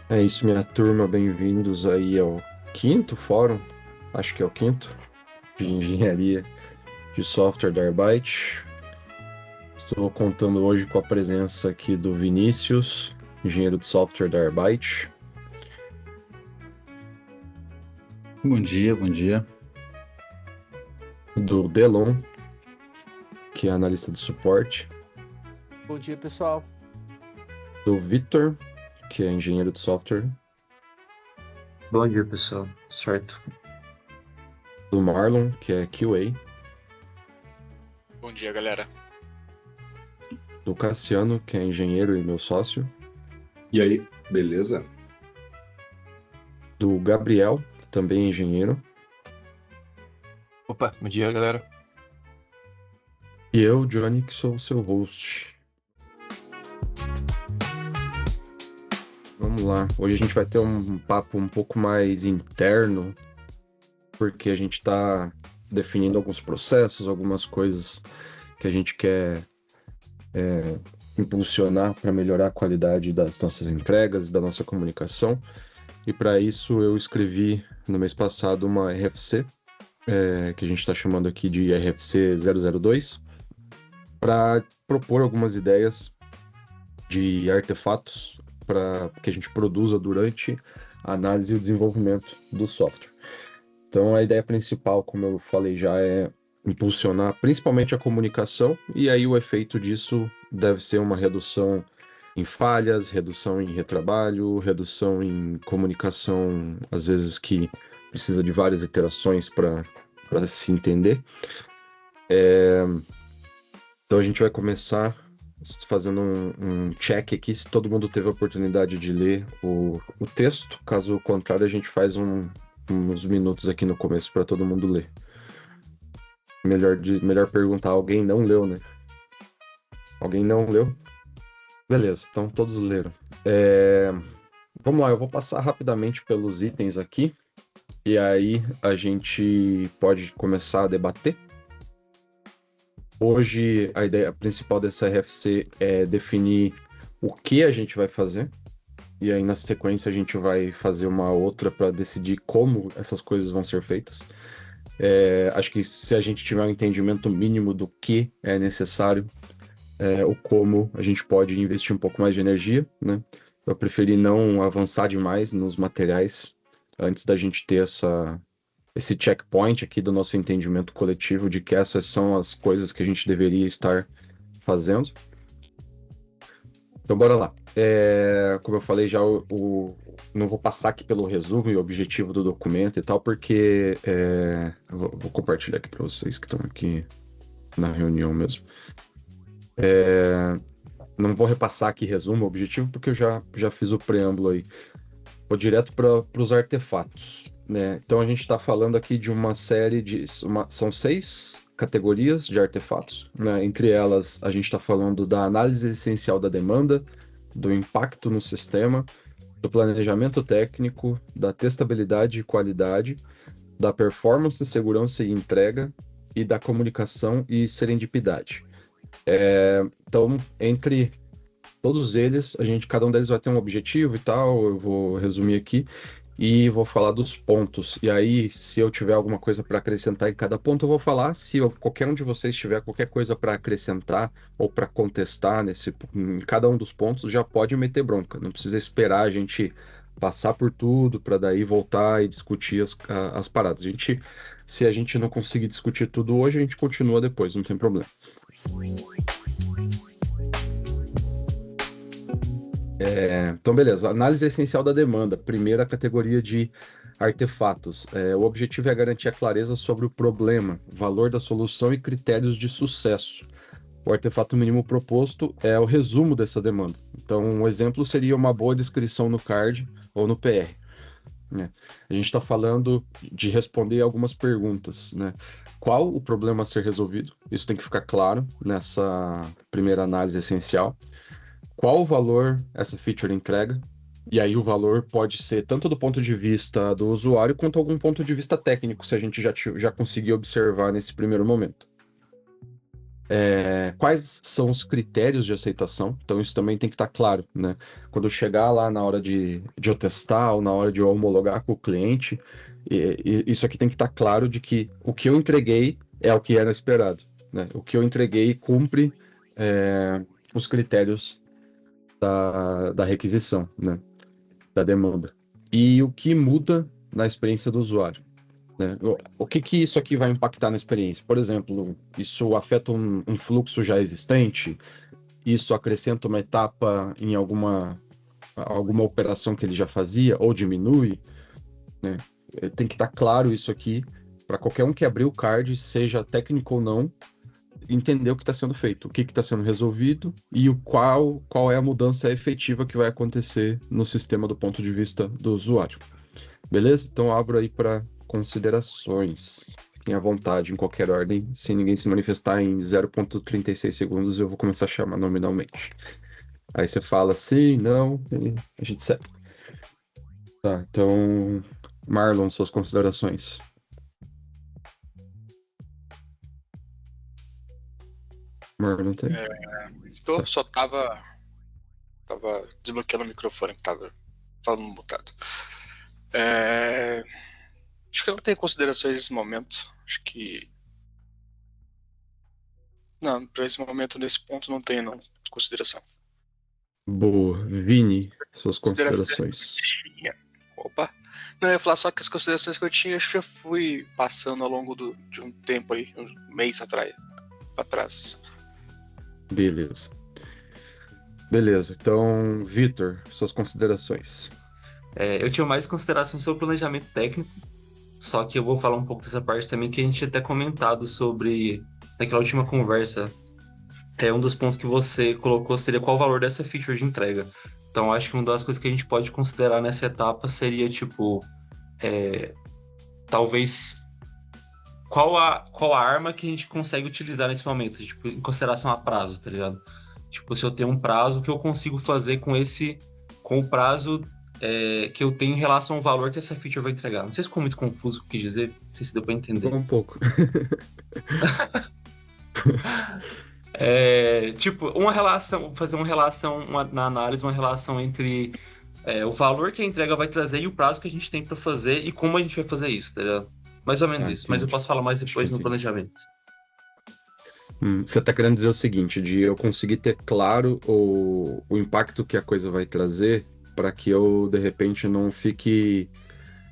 É isso, minha turma, bem-vindos aí ao quinto fórum, acho que é o quinto, de engenharia de software da Arbeit. Estou contando hoje com a presença aqui do Vinícius, engenheiro de software da Arbeit, Bom dia, bom dia. do Delon, que é analista de suporte, Bom dia, pessoal. do Victor, que é engenheiro de software, Bom dia, pessoal. Certo. do Marlon, que é QA, Bom dia, galera. do Cassiano, que é engenheiro e meu sócio, E aí, beleza? do Gabriel, que também é engenheiro, Opa, bom dia, galera. e eu, Johnny, que sou o seu host. Vamos lá. Hoje a gente vai ter um papo um pouco mais interno, porque a gente está definindo alguns processos, algumas coisas que a gente quer impulsionar para melhorar a qualidade das nossas entregas, da nossa comunicação. E para isso eu escrevi no mês passado uma RFC, que a gente está chamando aqui de RFC 002, para propor algumas ideias de artefatos para que a gente produza durante a análise e o desenvolvimento do software. Então, a ideia principal, como eu falei já, é impulsionar principalmente a comunicação, e aí o efeito disso deve ser uma redução em falhas, redução em retrabalho, redução em comunicação, às vezes que precisa de várias iterações para se entender. Então, a gente vai começar fazendo um check aqui, se todo mundo teve a oportunidade de ler o texto. Caso contrário, a gente faz uns minutos aqui no começo para todo mundo ler. Melhor perguntar, alguém não leu, né? Alguém não leu? Beleza, então todos leram. Vamos lá, eu vou passar rapidamente pelos itens aqui, e aí a gente pode começar a debater. Hoje, a ideia principal dessa RFC é definir o que a gente vai fazer, e aí na sequência a gente vai fazer uma outra para decidir como essas coisas vão ser feitas. Acho que se a gente tiver um entendimento mínimo do que é necessário, o como a gente pode investir um pouco mais de energia, né? Eu preferi não avançar demais nos materiais antes da gente ter esse checkpoint aqui do nosso entendimento coletivo de que essas são as coisas que a gente deveria estar fazendo. Então, bora lá. Como eu falei já, não vou passar aqui pelo resumo e objetivo do documento e tal, porque vou compartilhar aqui para vocês que estão aqui na reunião mesmo. Não vou repassar aqui resumo, objetivo, porque eu já fiz o preâmbulo aí. Vou direto para os artefatos, né? Então a gente está falando aqui de uma série são 6 categorias de artefatos, né? Entre elas, a gente está falando da análise essencial da demanda, do impacto no sistema, do planejamento técnico, da testabilidade e qualidade, da performance, segurança e entrega, e da comunicação e serendipidade. Então, entre todos eles, cada um deles vai ter um objetivo e tal, eu vou resumir aqui e vou falar dos pontos. E aí, se eu tiver alguma coisa para acrescentar em cada ponto, eu vou falar. Se qualquer um de vocês tiver qualquer coisa para acrescentar ou para contestar em cada um dos pontos, já pode meter bronca. Não precisa esperar a gente passar por tudo para daí voltar e discutir as paradas. Se a gente não conseguir discutir tudo hoje, a gente continua depois, não tem problema. Então, beleza. Análise essencial da demanda, primeira categoria de artefatos. O objetivo é garantir a clareza sobre o problema, valor da solução e critérios de sucesso. O artefato mínimo proposto é o resumo dessa demanda. Então, um exemplo seria uma boa descrição no card ou no PR, né? A gente está falando de responder algumas perguntas, né? Qual o problema a ser resolvido? Isso tem que ficar claro nessa primeira análise essencial. Qual o valor essa feature entrega? E aí o valor pode ser tanto do ponto de vista do usuário quanto algum ponto de vista técnico, se a gente já conseguir observar nesse primeiro momento. Quais são os critérios de aceitação? Então, isso também tem que estar claro, né? Quando chegar lá na hora de eu testar ou na hora de eu homologar com o cliente, isso aqui tem que estar claro de que o que eu entreguei é o que era esperado, né? O que eu entreguei cumpre os critérios da requisição, né? Da demanda. E o que muda na experiência do usuário, né? O que isso aqui vai impactar na experiência? Por exemplo, isso afeta um fluxo já existente? Isso acrescenta uma etapa em alguma operação que ele já fazia ou diminui, né? Tem que estar claro isso aqui para qualquer um que abrir o card, seja técnico ou não, entender o que está sendo feito, o que está sendo resolvido e qual é a mudança efetiva que vai acontecer no sistema do ponto de vista do usuário. Beleza? Então abro aí para considerações. Fiquem à vontade em qualquer ordem. Se ninguém se manifestar em 0,36 segundos, eu vou começar a chamar nominalmente. Aí você fala sim, não, e a gente segue. Tá, então, Marlon, suas considerações. Marlon tem? Só tava desbloqueando o microfone que tava falando mutado. Acho que eu não tenho considerações nesse momento. Acho que. Não, para esse momento, nesse ponto, não tenho não consideração. Boa. Vini, suas Considerações considerações. que eu tinha. Opa! Não, eu ia falar só que as considerações que eu tinha, acho que já fui passando ao longo de um tempo aí, um mês atrás. Beleza. Então, Vitor, suas considerações. Eu tinha mais considerações sobre o planejamento técnico, só que eu vou falar um pouco dessa parte também que a gente tinha até comentado sobre naquela última conversa. Um dos pontos que você colocou seria qual o valor dessa feature de entrega. Então, acho que uma das coisas que a gente pode considerar nessa etapa seria, talvez, qual a arma que a gente consegue utilizar nesse momento, em consideração a prazo, tá ligado? Se eu tenho um prazo, o que eu consigo fazer com o prazo que eu tenho em relação ao valor que essa feature vai entregar. Não sei se ficou muito confuso o que eu quis dizer, não sei se deu pra entender. Um pouco. Fazer uma relação na análise, uma relação entre o valor que a entrega vai trazer e o prazo que a gente tem para fazer e como a gente vai fazer isso, tá ligado? Mais ou menos isso, entendi. mas eu posso falar mais depois no planejamento. Você tá querendo dizer o seguinte, de eu conseguir ter claro o impacto que a coisa vai trazer para que eu, de repente, não fique,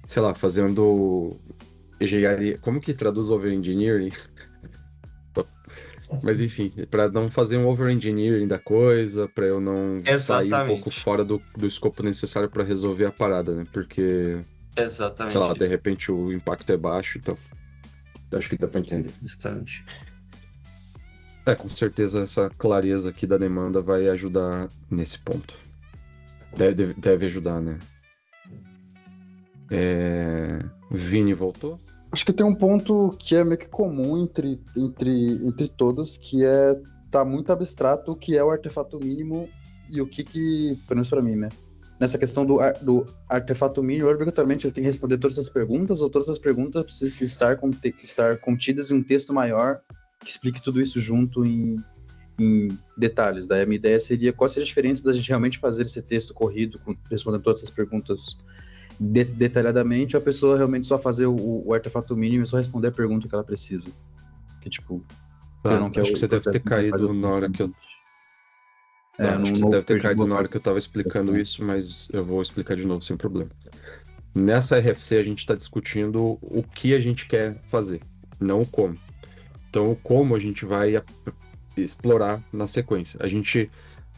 sei lá, fazendo engenharia. Como que traduz over-engineering? Mas enfim, para não fazer um over-engineering da coisa, para eu não sair um pouco fora do escopo necessário para resolver a parada, né? Porque, Exatamente. sei lá, de repente o impacto é baixo, então acho que dá para entender. Exatamente. Com certeza essa clareza aqui da demanda vai ajudar nesse ponto. Deve ajudar, né? Vini voltou? Acho que tem um ponto que é meio que comum entre todas, que tá muito abstrato o que é o artefato mínimo e o que pelo menos pra mim, né? Nessa questão do artefato mínimo, obrigatoriamente ele tem que responder todas as perguntas, ou todas as perguntas precisam estar contidas em um texto maior que explique tudo isso junto em detalhes. Daí a minha ideia seria qual seria a diferença da gente realmente fazer esse texto corrido, respondendo todas essas perguntas detalhadamente, a pessoa realmente só fazer o artefato mínimo e só responder a pergunta que ela precisa. Que eu não quero. Acho que você deve ter caído na hora que eu. Acho que você deve ter caído na hora que eu estava explicando isso, mas eu vou explicar de novo sem problema. Nessa RFC a gente está discutindo o que a gente quer fazer, não o como. Então o como a gente vai explorar na sequência.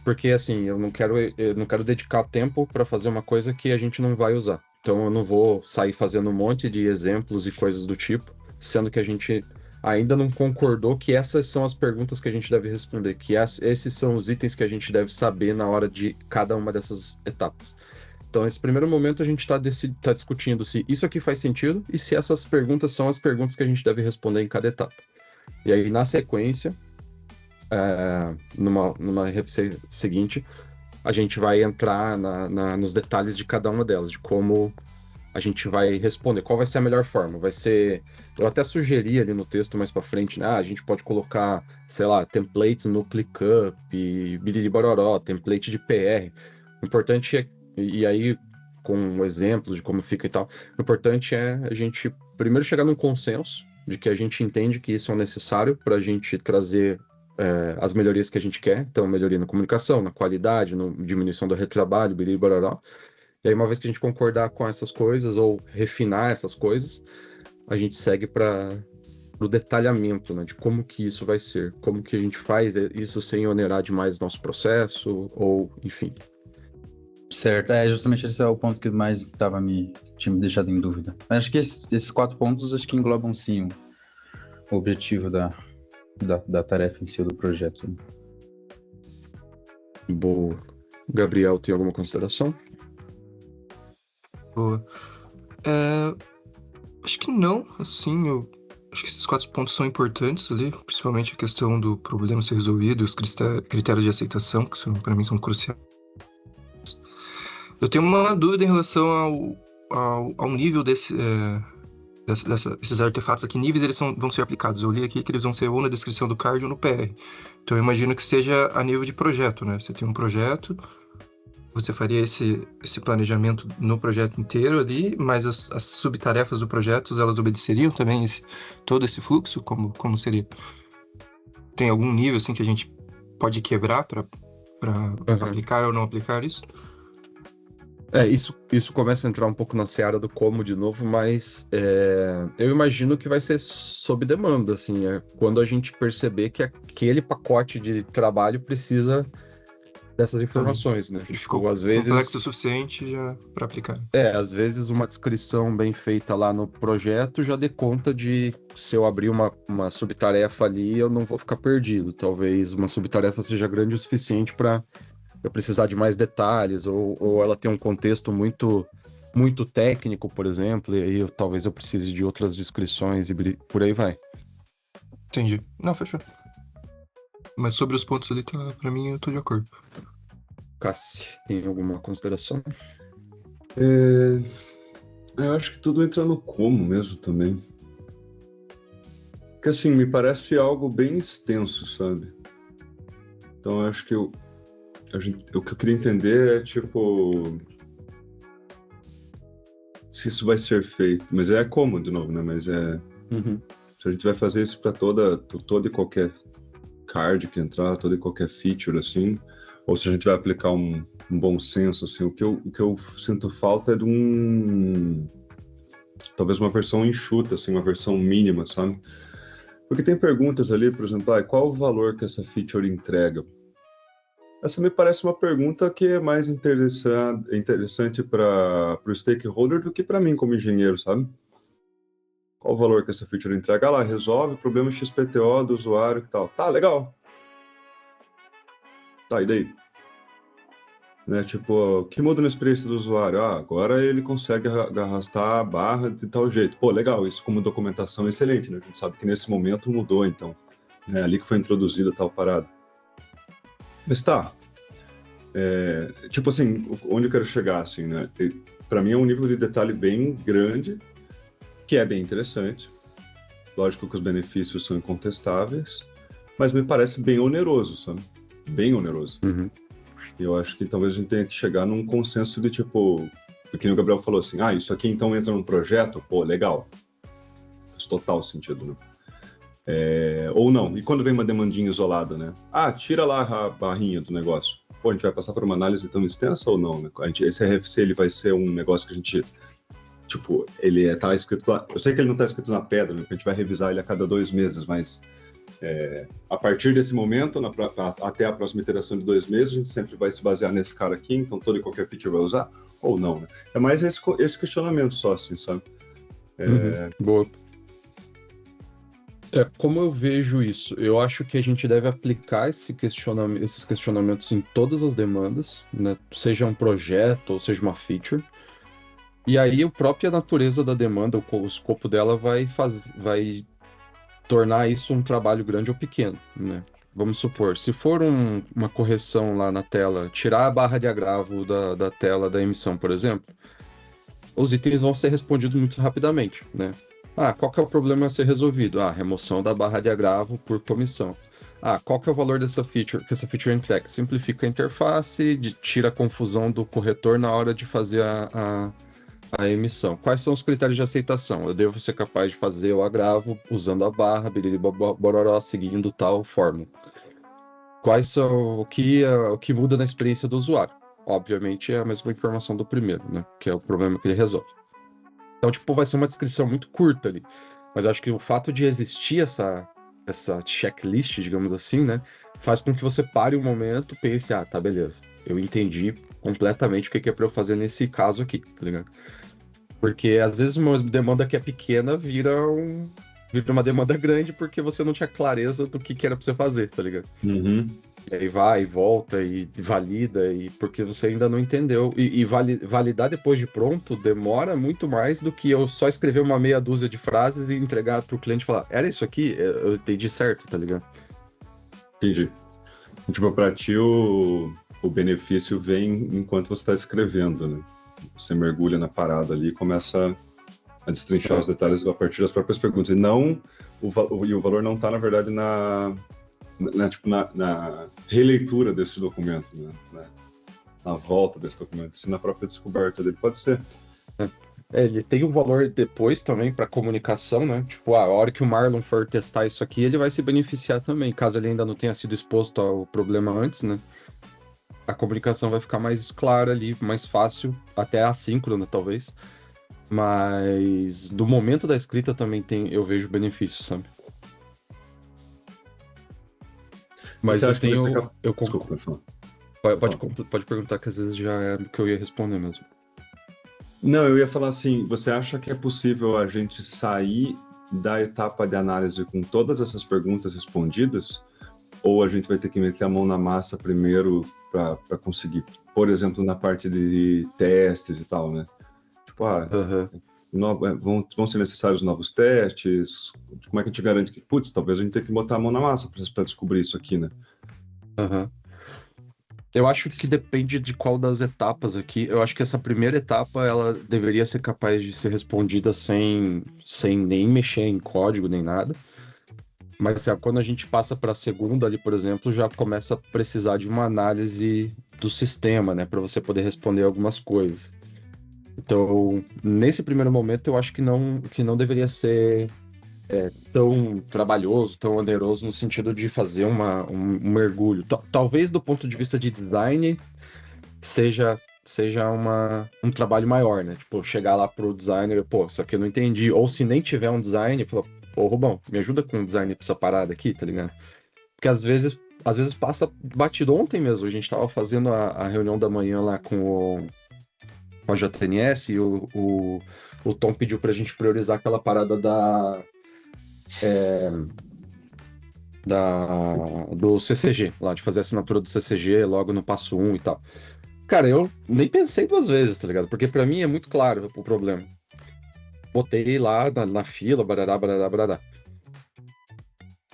Porque assim, eu não quero dedicar tempo para fazer uma coisa que a gente não vai usar. Então eu não vou sair fazendo um monte de exemplos e coisas do tipo, sendo que a gente ainda não concordou que essas são as perguntas que a gente deve responder, que esses são os itens que a gente deve saber na hora de cada uma dessas etapas. Então, nesse primeiro momento, a gente está discutindo se isso aqui faz sentido e se essas perguntas são as perguntas que a gente deve responder em cada etapa. E aí, na sequência, numa RFC seguinte, a gente vai entrar nos detalhes de cada uma delas, de como a gente vai responder qual vai ser a melhor forma. Vai ser... Eu até sugeri ali no texto mais para frente, né? A gente pode colocar, sei lá, templates no ClickUp, biriri bororó, template de PR. O importante é... E aí, com exemplos de como fica e tal, o importante é a gente primeiro chegar num consenso de que a gente entende que isso é necessário para a gente trazer as melhorias que a gente quer. Então, melhoria na comunicação, na qualidade, na diminuição do retrabalho, biriri bororó. E aí, uma vez que a gente concordar com essas coisas ou refinar essas coisas, a gente segue para o detalhamento, né, de como que isso vai ser, como que a gente faz isso sem onerar demais nosso processo, ou enfim. Certo, justamente esse é o ponto que mais tinha me deixado em dúvida. Mas acho que esses 4 pontos acho que englobam sim o objetivo da tarefa em si, do projeto. Boa. Gabriel, tem alguma consideração? Boa. Acho que não, assim, eu acho que esses 4 pontos são importantes ali, principalmente a questão do problema ser resolvido, os critérios de aceitação, que para mim são cruciais. Eu tenho uma dúvida em relação ao nível desses artefatos, a que níveis eles vão ser aplicados. Eu li aqui que eles vão ser ou na descrição do card ou no PR. Então eu imagino que seja a nível de projeto, né? Você tem um projeto, você faria esse planejamento no projeto inteiro ali, mas as subtarefas do projeto, elas obedeceriam também todo esse fluxo? Como seria? Tem algum nível assim que a gente pode quebrar para aplicar ou não aplicar isso? Isso começa a entrar um pouco na seara do como de novo, mas eu imagino que vai ser sob demanda, assim, quando a gente perceber que aquele pacote de trabalho precisa dessas informações, né? Ele ficou às vezes complexo o suficiente já para aplicar. Às vezes uma descrição bem feita lá no projeto já dê conta de, se eu abrir uma subtarefa ali, eu não vou ficar perdido. Talvez uma subtarefa seja grande o suficiente para eu precisar de mais detalhes, ou ela tem um contexto muito, muito técnico, por exemplo, e aí talvez eu precise de outras descrições e por aí vai. Entendi. Não, fechou. Mas sobre os pontos ali, pra mim, eu tô de acordo. Cassi, tem alguma consideração? Eu acho que tudo entra no como mesmo também. Porque assim, me parece algo bem extenso, sabe? Então eu acho que o que eu queria entender é, tipo, se isso vai ser feito. Mas como, de novo, né? Mas se a gente vai fazer isso para toda e qualquer card que entrar, toda e qualquer feature, assim, ou se a gente vai aplicar um bom senso, assim, o que eu sinto falta é de talvez uma versão enxuta, assim, uma versão mínima, sabe? Porque tem perguntas ali, por exemplo, qual o valor que essa feature entrega? Essa me parece uma pergunta que é mais interessante para o stakeholder do que para mim como engenheiro, sabe? Qual o valor que essa feature entrega? Lá, resolve o problema XPTO do usuário e tal. Tá, legal. Tá, e daí? Né, tipo, o que muda na experiência do usuário? Agora ele consegue arrastar a barra de tal jeito. Pô, legal, isso como documentação é excelente, né? A gente sabe que nesse momento mudou, então. É ali que foi introduzida tal parada. Mas tá. Tipo assim, onde eu quero chegar, assim, né? Para mim é um nível de detalhe bem grande, que é bem interessante. Lógico que os benefícios são incontestáveis, mas me parece bem oneroso, sabe? Bem oneroso. Uhum. E eu acho que talvez a gente tenha que chegar num consenso de tipo, porque o Gabriel falou assim, isso aqui então entra num projeto? Pô, legal. Faz total sentido, né? Ou não. E quando vem uma demandinha isolada, né? Tira lá a barrinha do negócio. Pô, a gente vai passar por uma análise tão extensa ou não? Né? Esse RFC ele vai ser um negócio que a gente, tipo, ele tá escrito lá. Eu sei que ele não tá escrito na pedra, né? Porque a gente vai revisar ele a cada 2 meses, mas a partir desse momento, até a próxima iteração de 2 meses, a gente sempre vai se basear nesse cara aqui, então todo e qualquer feature vai usar, ou não, né? É mais esse questionamento só, assim, sabe? Boa. Como eu vejo isso? Eu acho que a gente deve aplicar esses questionamentos em todas as demandas, né? Seja um projeto ou seja uma feature. E aí a própria natureza da demanda, o escopo dela vai tornar isso um trabalho grande ou pequeno, né? Vamos supor, se for uma correção lá na tela, tirar a barra de agravo da tela da emissão, por exemplo, os itens vão ser respondidos muito rapidamente, né? Qual que é o problema a ser resolvido? Remoção da barra de agravo por comissão. Qual que é o valor dessa feature que essa feature entrega? Simplifica a interface, tira a confusão do corretor na hora de fazer a emissão. Quais são os critérios de aceitação? Eu devo ser capaz de fazer o agravo usando a barra, bororó, seguindo tal fórmula. Quais são o que muda na experiência do usuário? Obviamente é a mesma informação do primeiro, né? Que é o problema que ele resolve. Então, tipo, vai ser uma descrição muito curta ali. Mas acho que o fato de existir essa checklist, digamos assim, né? Faz com que você pare um momento e pense, tá, beleza. Eu entendi completamente o que é pra eu fazer nesse caso aqui, tá ligado? Porque às vezes uma demanda que é pequena vira uma demanda grande porque você não tinha clareza do que era pra você fazer, tá ligado? Uhum. E aí vai, volta e valida, e porque você ainda não entendeu. E validar depois de pronto demora muito mais do que eu só escrever uma meia dúzia de frases e entregar pro cliente e falar, era isso aqui? Eu entendi certo, tá ligado? Entendi. Tipo, pra ti o benefício vem enquanto você está escrevendo, né? Você mergulha na parada ali e começa a destrinchar os detalhes a partir das próprias perguntas. E não o valor não está, na verdade, na releitura desse documento, né? Na volta desse documento, sim, na própria descoberta dele. Pode ser. Ele tem um valor depois também para comunicação, né? Tipo, a hora que o Marlon for testar isso aqui, ele vai se beneficiar também, caso ele ainda não tenha sido exposto ao problema antes, né? A comunicação vai ficar mais clara ali, mais fácil, até assíncrona, talvez. Mas do momento da escrita também eu vejo benefício, sabe? Mas eu tenho... Desculpa, pode perguntar, que às vezes já é o que eu ia responder mesmo. Não, eu ia falar assim, você acha que é possível a gente sair da etapa de análise com todas essas perguntas respondidas? Ou a gente vai ter que meter a mão na massa primeiro para conseguir? Por exemplo, na parte de testes e tal, né? Tipo, vão ser necessários novos testes? Como é que a gente garante que, talvez a gente tenha que botar a mão na massa para descobrir isso aqui, né? Eu acho que depende de qual das etapas aqui. Eu acho que essa primeira etapa, ela deveria ser capaz de ser respondida sem nem mexer em código, nem nada. Mas quando a gente passa para a segunda ali, por exemplo, já começa a precisar de uma análise do sistema, né? Para você poder responder algumas coisas. Então, nesse primeiro momento, eu acho que não deveria ser tão trabalhoso, tão oneroso, no sentido de fazer um mergulho. Talvez do ponto de vista de design seja um trabalho maior, né? Tipo, chegar lá pro designer, isso aqui eu não entendi. Ou se nem tiver um design, falar, Rubão, me ajuda com o design pra essa parada aqui, tá ligado? Porque às vezes passa batido. Ontem mesmo, a gente tava fazendo a reunião da manhã lá com a JNS e o Tom pediu pra gente priorizar aquela parada do CCG, lá, de fazer a assinatura do CCG logo no passo 1 e tal. Cara, eu nem pensei duas vezes, tá ligado? Porque pra mim é muito claro o problema. Botei lá na fila, barará, barará, barará.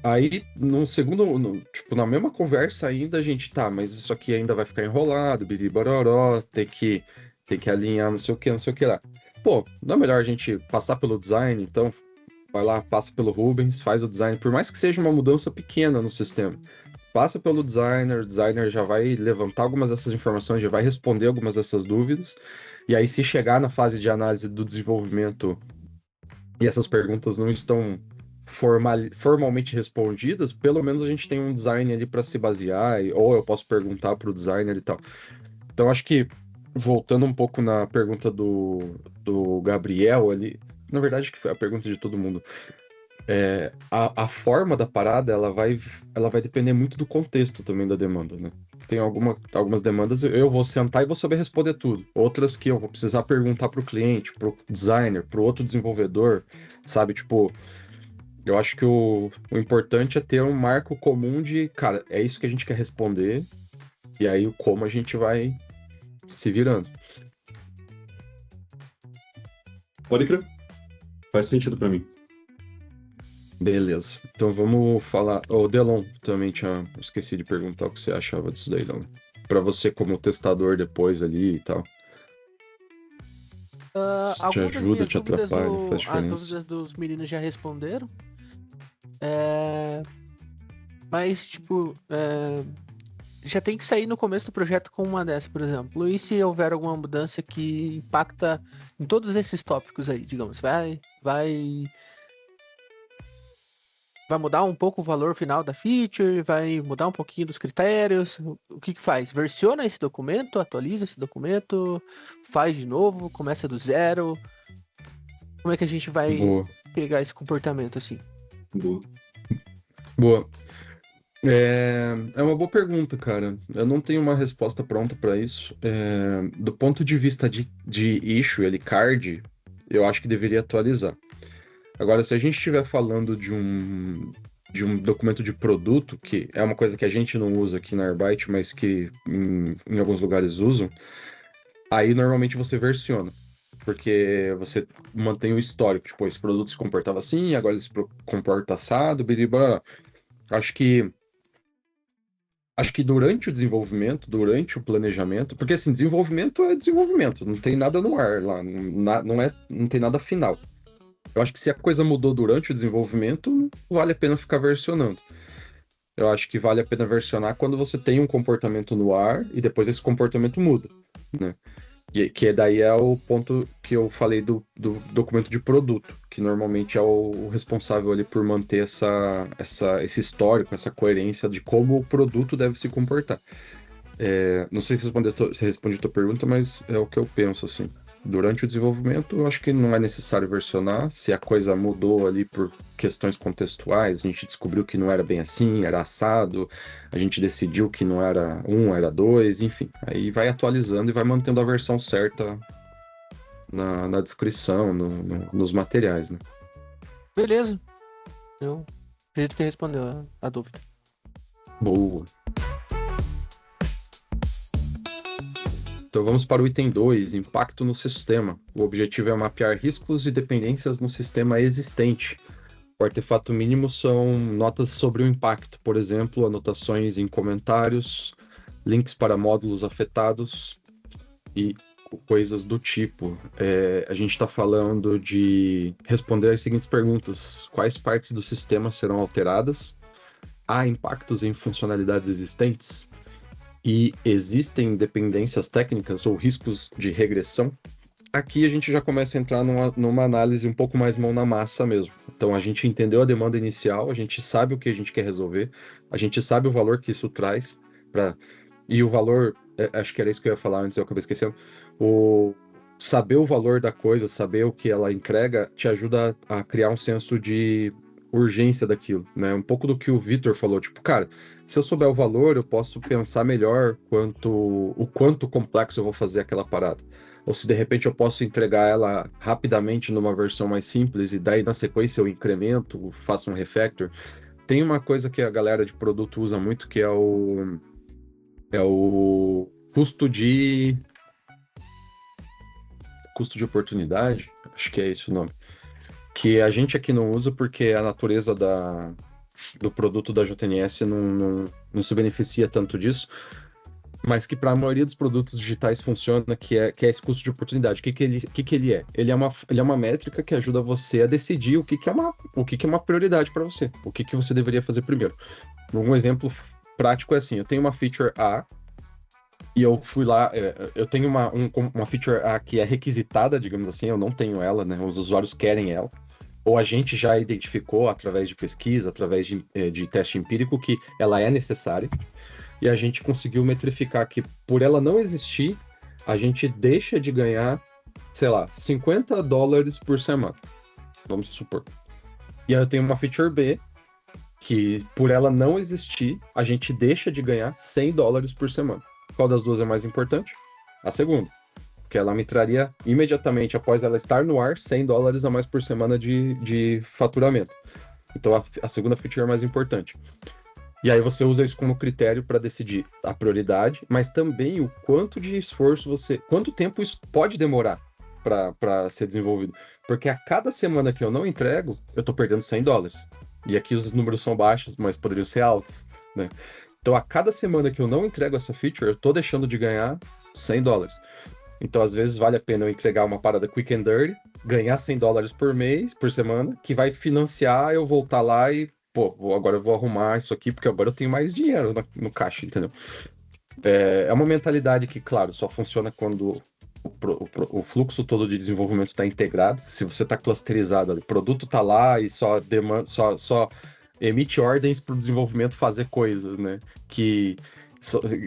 Aí, num segundo, na mesma conversa ainda, a gente, mas isso aqui ainda vai ficar enrolado, biribororó, tem que alinhar não sei o que lá. Não é melhor a gente passar pelo design, então vai lá, passa pelo Rubens, faz o design, por mais que seja uma mudança pequena no sistema. Passa pelo designer, o designer já vai levantar algumas dessas informações, já vai responder algumas dessas dúvidas, e aí se chegar na fase de análise do desenvolvimento e essas perguntas não estão formalmente respondidas, pelo menos a gente tem um design ali para se basear, ou eu posso perguntar para o designer e tal. Então acho que, voltando um pouco na pergunta do Gabriel ali, na verdade que foi a pergunta de todo mundo, a forma da parada, ela vai depender muito do contexto também da demanda, né? Tem algumas demandas, eu vou sentar e vou saber responder tudo. Outras que eu vou precisar perguntar pro cliente, pro designer, pro outro desenvolvedor, sabe? Tipo, eu acho que o importante é ter um marco comum de, cara, é isso que a gente quer responder, e aí o como a gente vai se virando. Pode crer. Faz sentido pra mim. Beleza. Então vamos falar. O Delon também esqueci de perguntar o que você achava disso daí, não. Pra você como testador depois ali e tal. te Algumas das ajuda, minhas te dúvidas atrapalha, faz as diferença. dúvidas dos meninos já responderam. Mas, tipo, já tem que sair no começo do projeto com uma dessa, por exemplo. E se houver alguma mudança que impacta em todos esses tópicos aí, digamos, vai mudar um pouco o valor final da feature, vai mudar um pouquinho dos critérios. O que faz? Versiona esse documento, atualiza esse documento, faz de novo, começa do zero. Como é que a gente vai Boa. pegar esse comportamento assim? Boa. É uma boa pergunta, cara. Eu não tenho uma resposta pronta para isso. Do ponto de vista de issue, card, eu acho que deveria atualizar. Agora, se a gente estiver falando de um documento de produto, que é uma coisa que a gente não usa aqui na Airbyte, mas que em alguns lugares usam, aí normalmente você versiona. Porque você mantém o histórico. Tipo, esse produto se comportava assim, agora ele se comporta assado, biribá. Acho que durante o desenvolvimento, durante o planejamento, porque assim, desenvolvimento é desenvolvimento, não tem nada no ar lá, não tem nada final. Eu acho que se a coisa mudou durante o desenvolvimento, vale a pena ficar versionando. Eu acho que vale a pena versionar quando você tem um comportamento no ar e depois esse comportamento muda, né? Que daí é o ponto que eu falei do documento de produto, que normalmente é o responsável ali por manter esse histórico, essa coerência de como o produto deve se comportar. Não sei se respondi a tua pergunta, mas é o que eu penso, assim. Durante o desenvolvimento, eu acho que não é necessário versionar. Se a coisa mudou ali por questões contextuais, a gente descobriu que não era bem assim, era assado, a gente decidiu que não era 1, era 2, enfim. Aí vai atualizando e vai mantendo a versão certa na descrição, nos materiais, né? Beleza. Eu acredito que respondeu a dúvida. Boa. Então vamos para o item 2, impacto no sistema. O objetivo é mapear riscos e dependências no sistema existente. O artefato mínimo são notas sobre o impacto, por exemplo, anotações em comentários, links para módulos afetados e coisas do tipo. A gente está falando de responder as seguintes perguntas: quais partes do sistema serão alteradas? Há impactos em funcionalidades existentes? E existem dependências técnicas ou riscos de regressão? Aqui a gente já começa a entrar numa análise um pouco mais mão na massa mesmo. Então a gente entendeu a demanda inicial, a gente sabe o que a gente quer resolver, a gente sabe o valor que isso traz, e o valor, acho que era isso que eu ia falar antes, eu acabei esquecendo, saber o valor da coisa, saber o que ela entrega, te ajuda a criar um senso de urgência daquilo, né? Um pouco do que o Vitor falou, tipo, cara, se eu souber o valor, eu posso pensar melhor o quanto complexo eu vou fazer aquela parada. Ou se de repente eu posso entregar ela rapidamente numa versão mais simples e daí na sequência eu incremento, faço um refactor. Tem uma coisa que a galera de produto usa muito, que é o custo de oportunidade, acho que é esse o nome. Que a gente aqui não usa porque a natureza do produto da JNS não se beneficia tanto disso, mas que para a maioria dos produtos digitais funciona, que é esse custo de oportunidade. O que ele é? Ele é uma métrica que ajuda você a decidir o que é uma prioridade para você, o que você deveria fazer primeiro. Um exemplo prático é assim: eu tenho uma feature A e eu fui lá, eu tenho uma feature A que é requisitada, digamos assim, eu não tenho ela, né? Os usuários querem ela. Ou a gente já identificou através de pesquisa, através de teste empírico, que ela é necessária. E a gente conseguiu metrificar que, por ela não existir, a gente deixa de ganhar, sei lá, $50 por semana. Vamos supor. E aí eu tenho uma feature B, que por ela não existir, a gente deixa de ganhar $100 por semana. Qual das duas é mais importante? A segunda. Porque ela me traria imediatamente, após ela estar no ar, $100 a mais por semana de faturamento. Então a segunda feature é mais importante. E aí você usa isso como critério para decidir a prioridade, mas também o quanto de esforço quanto tempo isso pode demorar para ser desenvolvido. Porque a cada semana que eu não entrego, eu estou perdendo $100. E aqui os números são baixos, mas poderiam ser altos, né? Então a cada semana que eu não entrego essa feature, eu estou deixando de ganhar $100. Então, às vezes, vale a pena eu entregar uma parada quick and dirty, ganhar $100 por mês, por semana, que vai financiar eu voltar lá e, agora eu vou arrumar isso aqui, porque agora eu tenho mais dinheiro no caixa, entendeu? É uma mentalidade que, claro, só funciona quando o fluxo todo de desenvolvimento está integrado. Se você está clusterizado, o produto está lá e só emite ordens para o desenvolvimento fazer coisas, né?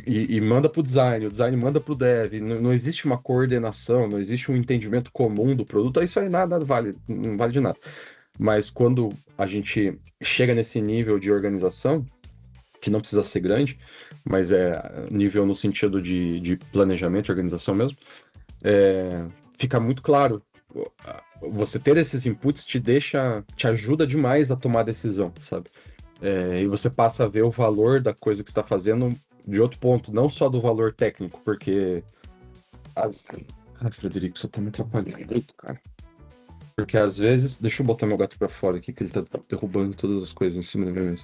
E manda para o design manda para o dev. Não existe uma coordenação, não existe um entendimento comum do produto. Isso aí não vale de nada. Mas quando a gente chega nesse nível de organização, que não precisa ser grande, mas é nível no sentido de planejamento, organização mesmo, fica muito claro. Você ter esses inputs te ajuda demais a tomar decisão, sabe? E você passa a ver o valor da coisa que você está fazendo de outro ponto, não só do valor técnico, porque... Frederico, você tá me atrapalhando, cara. Porque às vezes... Deixa eu botar meu gato pra fora aqui, que ele tá derrubando todas as coisas em cima da minha mesa.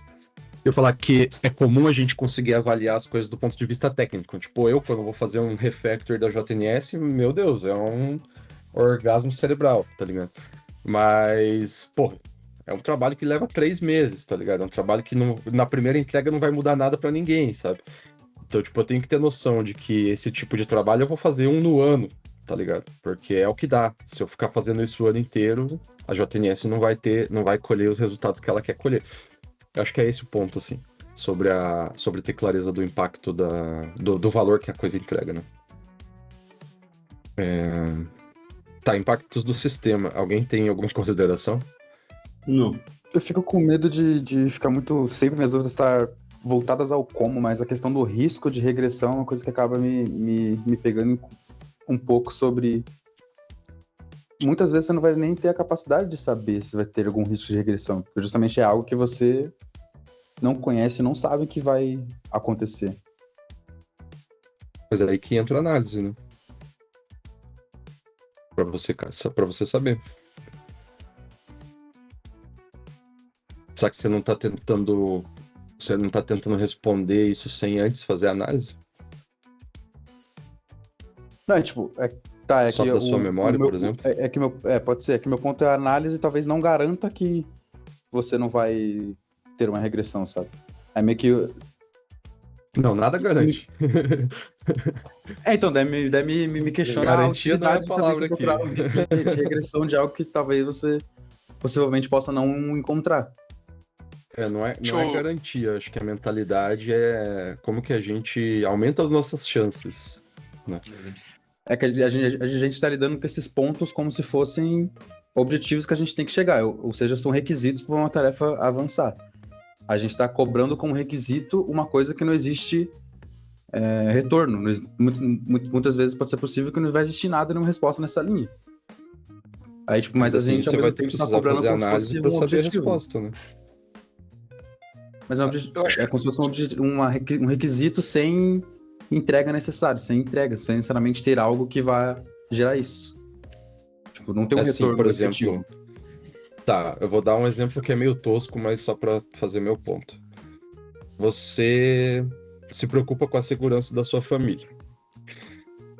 Eu falar que é comum a gente conseguir avaliar as coisas do ponto de vista técnico. Tipo, quando eu vou fazer um refactor da JNS, meu Deus, é um orgasmo cerebral, tá ligado? Mas, é um trabalho que leva 3 meses, tá ligado? É um trabalho que na primeira entrega não vai mudar nada pra ninguém, sabe? Então, tipo, eu tenho que ter noção de que esse tipo de trabalho eu vou fazer um no ano, tá ligado? Porque é o que dá. Se eu ficar fazendo isso o ano inteiro, a JNS não vai colher os resultados que ela quer colher. Eu acho que é esse o ponto, assim, sobre ter clareza do impacto do valor que a coisa entrega, né? Impactos do sistema. Alguém tem alguma consideração? Não. Eu fico com medo de ficar muito... Sempre minhas dúvidas estar voltadas ao como, mas a questão do risco de regressão é uma coisa que acaba me pegando um pouco sobre... Muitas vezes você não vai nem ter a capacidade de saber se vai ter algum risco de regressão, porque justamente é algo que você não conhece, não sabe que vai acontecer. Mas é aí que entra a análise, né? Pra você saber. Será que você não tá tentando responder isso sem antes fazer a análise? Não, tipo, só da sua memória, por exemplo? Pode ser. É que meu ponto é a análise talvez não garanta que você não vai ter uma regressão, sabe? É meio que... Não, nada garante. Então, daí me questiona a utilidade não é a palavra aqui. O risco de regressão de algo que talvez você possivelmente possa não encontrar. Não é garantia. Acho que a mentalidade é como que a gente aumenta as nossas chances, né? É que a gente está lidando com esses pontos como se fossem objetivos que a gente tem que chegar, ou seja, são requisitos para uma tarefa avançar. A gente está cobrando como requisito uma coisa que não existe retorno. Muitas vezes pode ser possível que não vai existir nada nenhuma resposta nessa linha. Aí, tipo, mas a gente você vai ter que fazer análise para saber a resposta, né? Mas é como se fosse um requisito sem entrega necessária, sem necessariamente ter algo que vá gerar isso. Tipo, não tem um retorno, por exemplo. Tá, eu vou dar um exemplo que é meio tosco, mas só para fazer meu ponto. Você se preocupa com a segurança da sua família.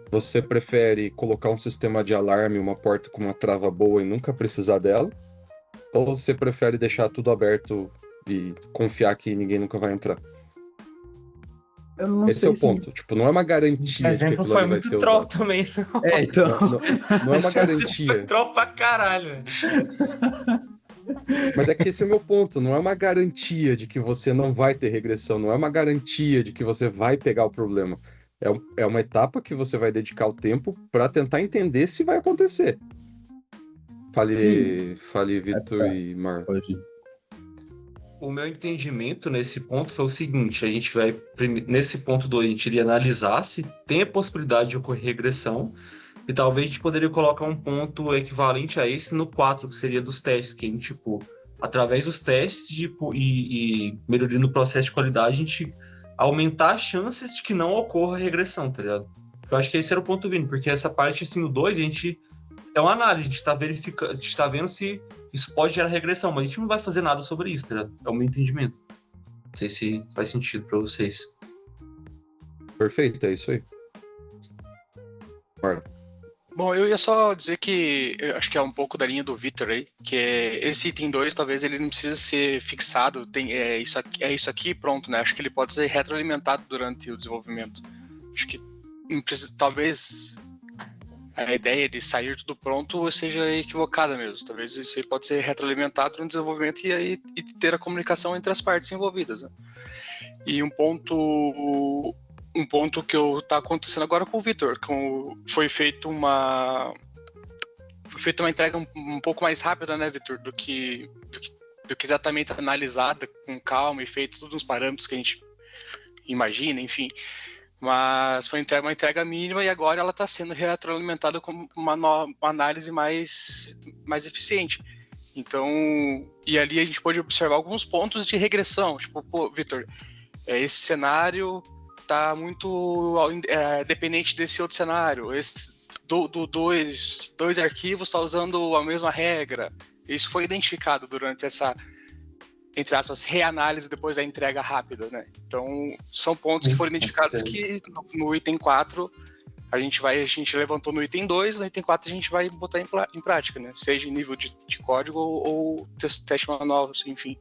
Você prefere colocar um sistema de alarme, uma porta com uma trava boa e nunca precisar dela? Ou você prefere deixar tudo aberto e confiar que ninguém nunca vai entrar? Eu não Esse sei é o ponto. Tipo, não é uma garantia. O exemplo foi muito troll também. Então. Não é uma garantia. Foi troll pra caralho. Mas é que esse é o meu ponto. Não é uma garantia de que você não vai ter regressão. Não é uma garantia de que você vai pegar o problema. É uma etapa que você vai dedicar o tempo para tentar entender se vai acontecer. Fale Vitor e Mar. O meu entendimento nesse ponto foi o seguinte: a gente vai, nesse ponto 2, a gente iria analisar se tem a possibilidade de ocorrer regressão, e talvez a gente poderia colocar um ponto equivalente a esse no 4, que seria dos testes, que a gente, tipo, através dos testes e melhoria no processo de qualidade, a gente aumentar as chances de que não ocorra regressão, tá ligado? Eu acho que esse era o ponto vindo, porque essa parte, assim, no 2, a gente... É uma análise, a gente tá verificando, a gente tá vendo se isso pode gerar regressão, mas a gente não vai fazer nada sobre isso, tá ligado? É o meu entendimento. Não sei se faz sentido pra vocês. Perfeito, é isso aí. Marco. Bom, eu ia só dizer que eu acho que é um pouco da linha do Victor aí, que é esse item 2, talvez ele não precisa ser fixado, é isso aqui, pronto, né? Acho que ele pode ser retroalimentado durante o desenvolvimento. Acho que não precisa, talvez a ideia de sair tudo pronto seja equivocada mesmo. Talvez isso aí pode ser retroalimentado no desenvolvimento e ter a comunicação entre as partes envolvidas, né? E um ponto que está acontecendo agora com o Victor, foi feita uma entrega um pouco mais rápida, né, Victor, do que exatamente analisada com calma e feita todos os parâmetros que a gente imagina, enfim. Mas foi uma entrega mínima e agora ela está sendo retroalimentada com uma análise mais eficiente. Então, e ali a gente pode observar alguns pontos de regressão, tipo, pô, Victor, esse cenário está muito dependente desse outro cenário. Dois arquivos estão usando a mesma regra. Isso foi identificado durante essa, entre aspas, reanálise depois da entrega rápida, né? Então, são pontos que foram identificados que no item 4 a gente levantou no item 2, no item 4 a gente vai botar em prática, né? Seja em nível de código ou teste manual, enfim.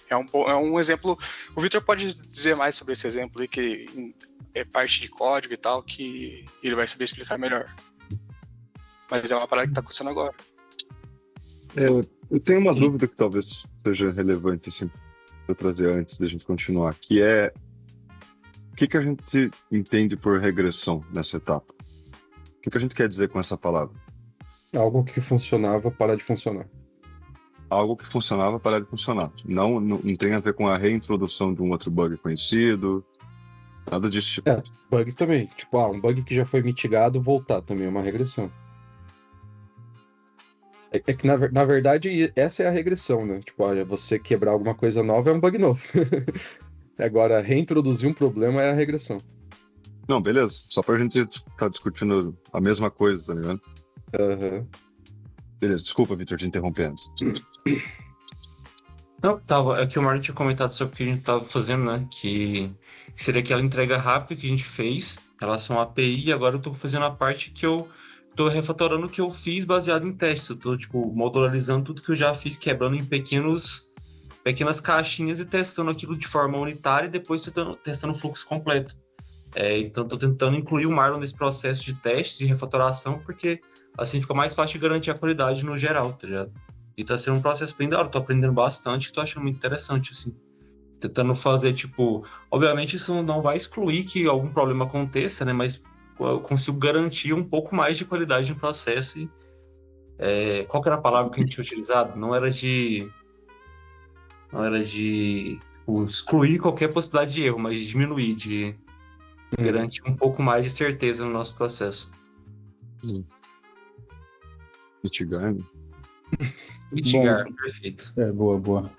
É um exemplo. O Victor pode dizer mais sobre esse exemplo aí, que é parte de código e tal, que ele vai saber explicar melhor. Mas é uma parada que está acontecendo agora. Eu tenho uma dúvida que talvez seja relevante assim, para trazer antes da gente continuar, que é o que a gente entende por regressão nessa etapa? O que a gente quer dizer com essa palavra? Algo que funcionava parar de funcionar. Algo que funcionava parar de funcionar. Não tem a ver com a reintrodução de um outro bug conhecido, nada disso tipo. Bugs também. Tipo, um bug que já foi mitigado, voltar também é uma regressão. É que, na verdade, essa é a regressão, né? Tipo, olha, você quebrar alguma coisa nova é um bug novo. Agora, reintroduzir um problema é a regressão. Não, beleza. Só pra gente estar discutindo a mesma coisa, tá ligado? Aham. Beleza, desculpa, Victor, te interrompendo. Não, é que o Martin tinha comentado sobre o que a gente tava fazendo, né? Que seria aquela entrega rápida que a gente fez em relação à API, e agora eu tô fazendo a parte que eu tô refatorando o que eu fiz baseado em testes. Eu tô, tipo, modularizando tudo que eu já fiz, quebrando em pequenas caixinhas e testando aquilo de forma unitária e depois testando o fluxo completo. Então tô tentando incluir o Marlon nesse processo de teste, de refatoração, porque assim fica mais fácil de garantir a qualidade no geral, tá ligado? E tá sendo um processo bem da hora, tô aprendendo bastante, tô achando muito interessante, assim. Tentando fazer, tipo... Obviamente isso não vai excluir que algum problema aconteça, né? Mas eu consigo garantir um pouco mais de qualidade no processo e... qual que era a palavra que a gente tinha utilizado? Não era de tipo, excluir qualquer possibilidade de erro, mas de diminuir, de garantir um pouco mais de certeza no nosso processo. Mitigar, né? Mitigar, perfeito. Boa.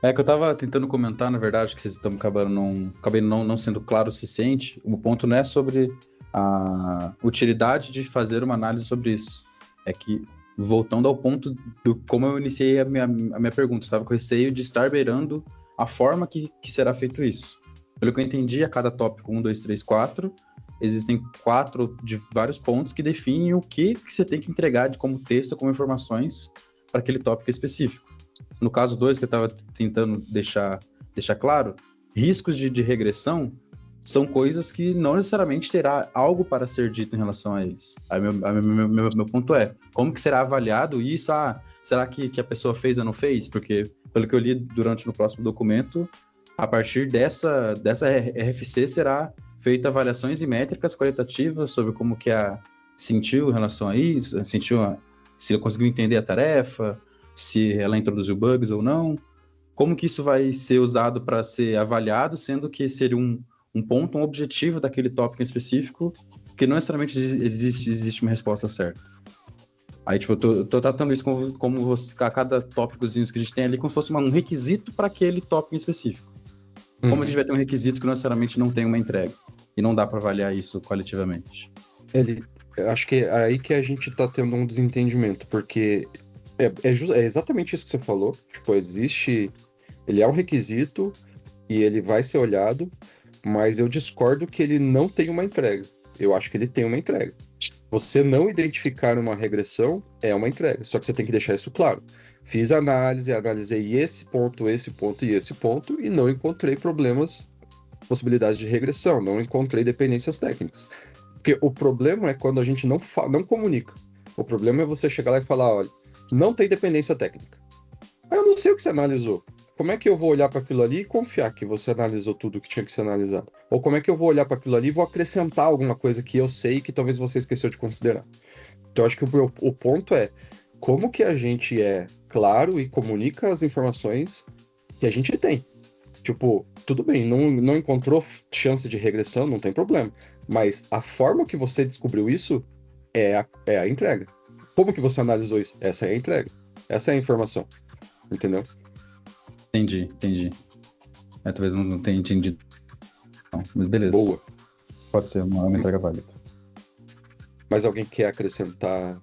É que eu tava tentando comentar, na verdade, que vocês estão acabei não sendo claro o suficiente. O ponto não é sobre a utilidade de fazer uma análise sobre isso. É que, voltando ao ponto do como eu iniciei a minha pergunta, eu estava com receio de estar beirando a forma que será feito isso. Pelo que eu entendi, a cada tópico 1, 2, 3, 4, existem 4 de vários pontos que definem o que você tem que entregar de como texto, como informações para aquele tópico específico. No caso 2, que eu estava tentando deixar claro, riscos de regressão são coisas que não necessariamente terá algo para ser dito em relação a eles. Aí meu ponto é, como que será avaliado isso? Será que a pessoa fez ou não fez? Porque, pelo que eu li no próximo documento, a partir dessa RFC será feita avaliações e métricas qualitativas sobre como que sentiu em relação a isso, se ela conseguiu entender a tarefa, se ela introduziu bugs ou não, como que isso vai ser usado para ser avaliado, sendo que seria um ponto, um objetivo daquele tópico em específico, que não necessariamente existe uma resposta certa. Aí, tipo, eu tô tratando isso como a cada tópicozinho que a gente tem ali, como se fosse um requisito para aquele tópico em específico. Como a gente vai ter um requisito que não necessariamente não tem uma entrega. E não dá para avaliar isso qualitativamente. Acho que é aí que a gente tá tendo um desentendimento, porque é exatamente isso que você falou. Tipo, ele é um requisito e ele vai ser olhado, mas eu discordo que ele não tem uma entrega. Eu acho que ele tem uma entrega. Você não identificar uma regressão é uma entrega, só que você tem que deixar isso claro. Fiz análise, analisei esse ponto e esse ponto, e não encontrei possibilidades de regressão, não encontrei dependências técnicas. Porque o problema é quando a gente não comunica. O problema é você chegar lá e falar, olha, não tem dependência técnica. Aí eu não sei o que você analisou. Como é que eu vou olhar para aquilo ali e confiar que você analisou tudo que tinha que ser analisado? Ou como é que eu vou olhar para aquilo ali e vou acrescentar alguma coisa que eu sei que talvez você esqueceu de considerar? Então, eu acho que o ponto é como que a gente é claro e comunica as informações que a gente tem. Tipo, tudo bem, não encontrou chance de regressão, não tem problema. Mas a forma que você descobriu isso é a entrega. Como que você analisou isso? Essa é a entrega. Essa é a informação. Entendeu? Entendi. Talvez não tenha entendido. Não, mas beleza. Boa. Pode ser uma entrega válida. Mas alguém quer acrescentar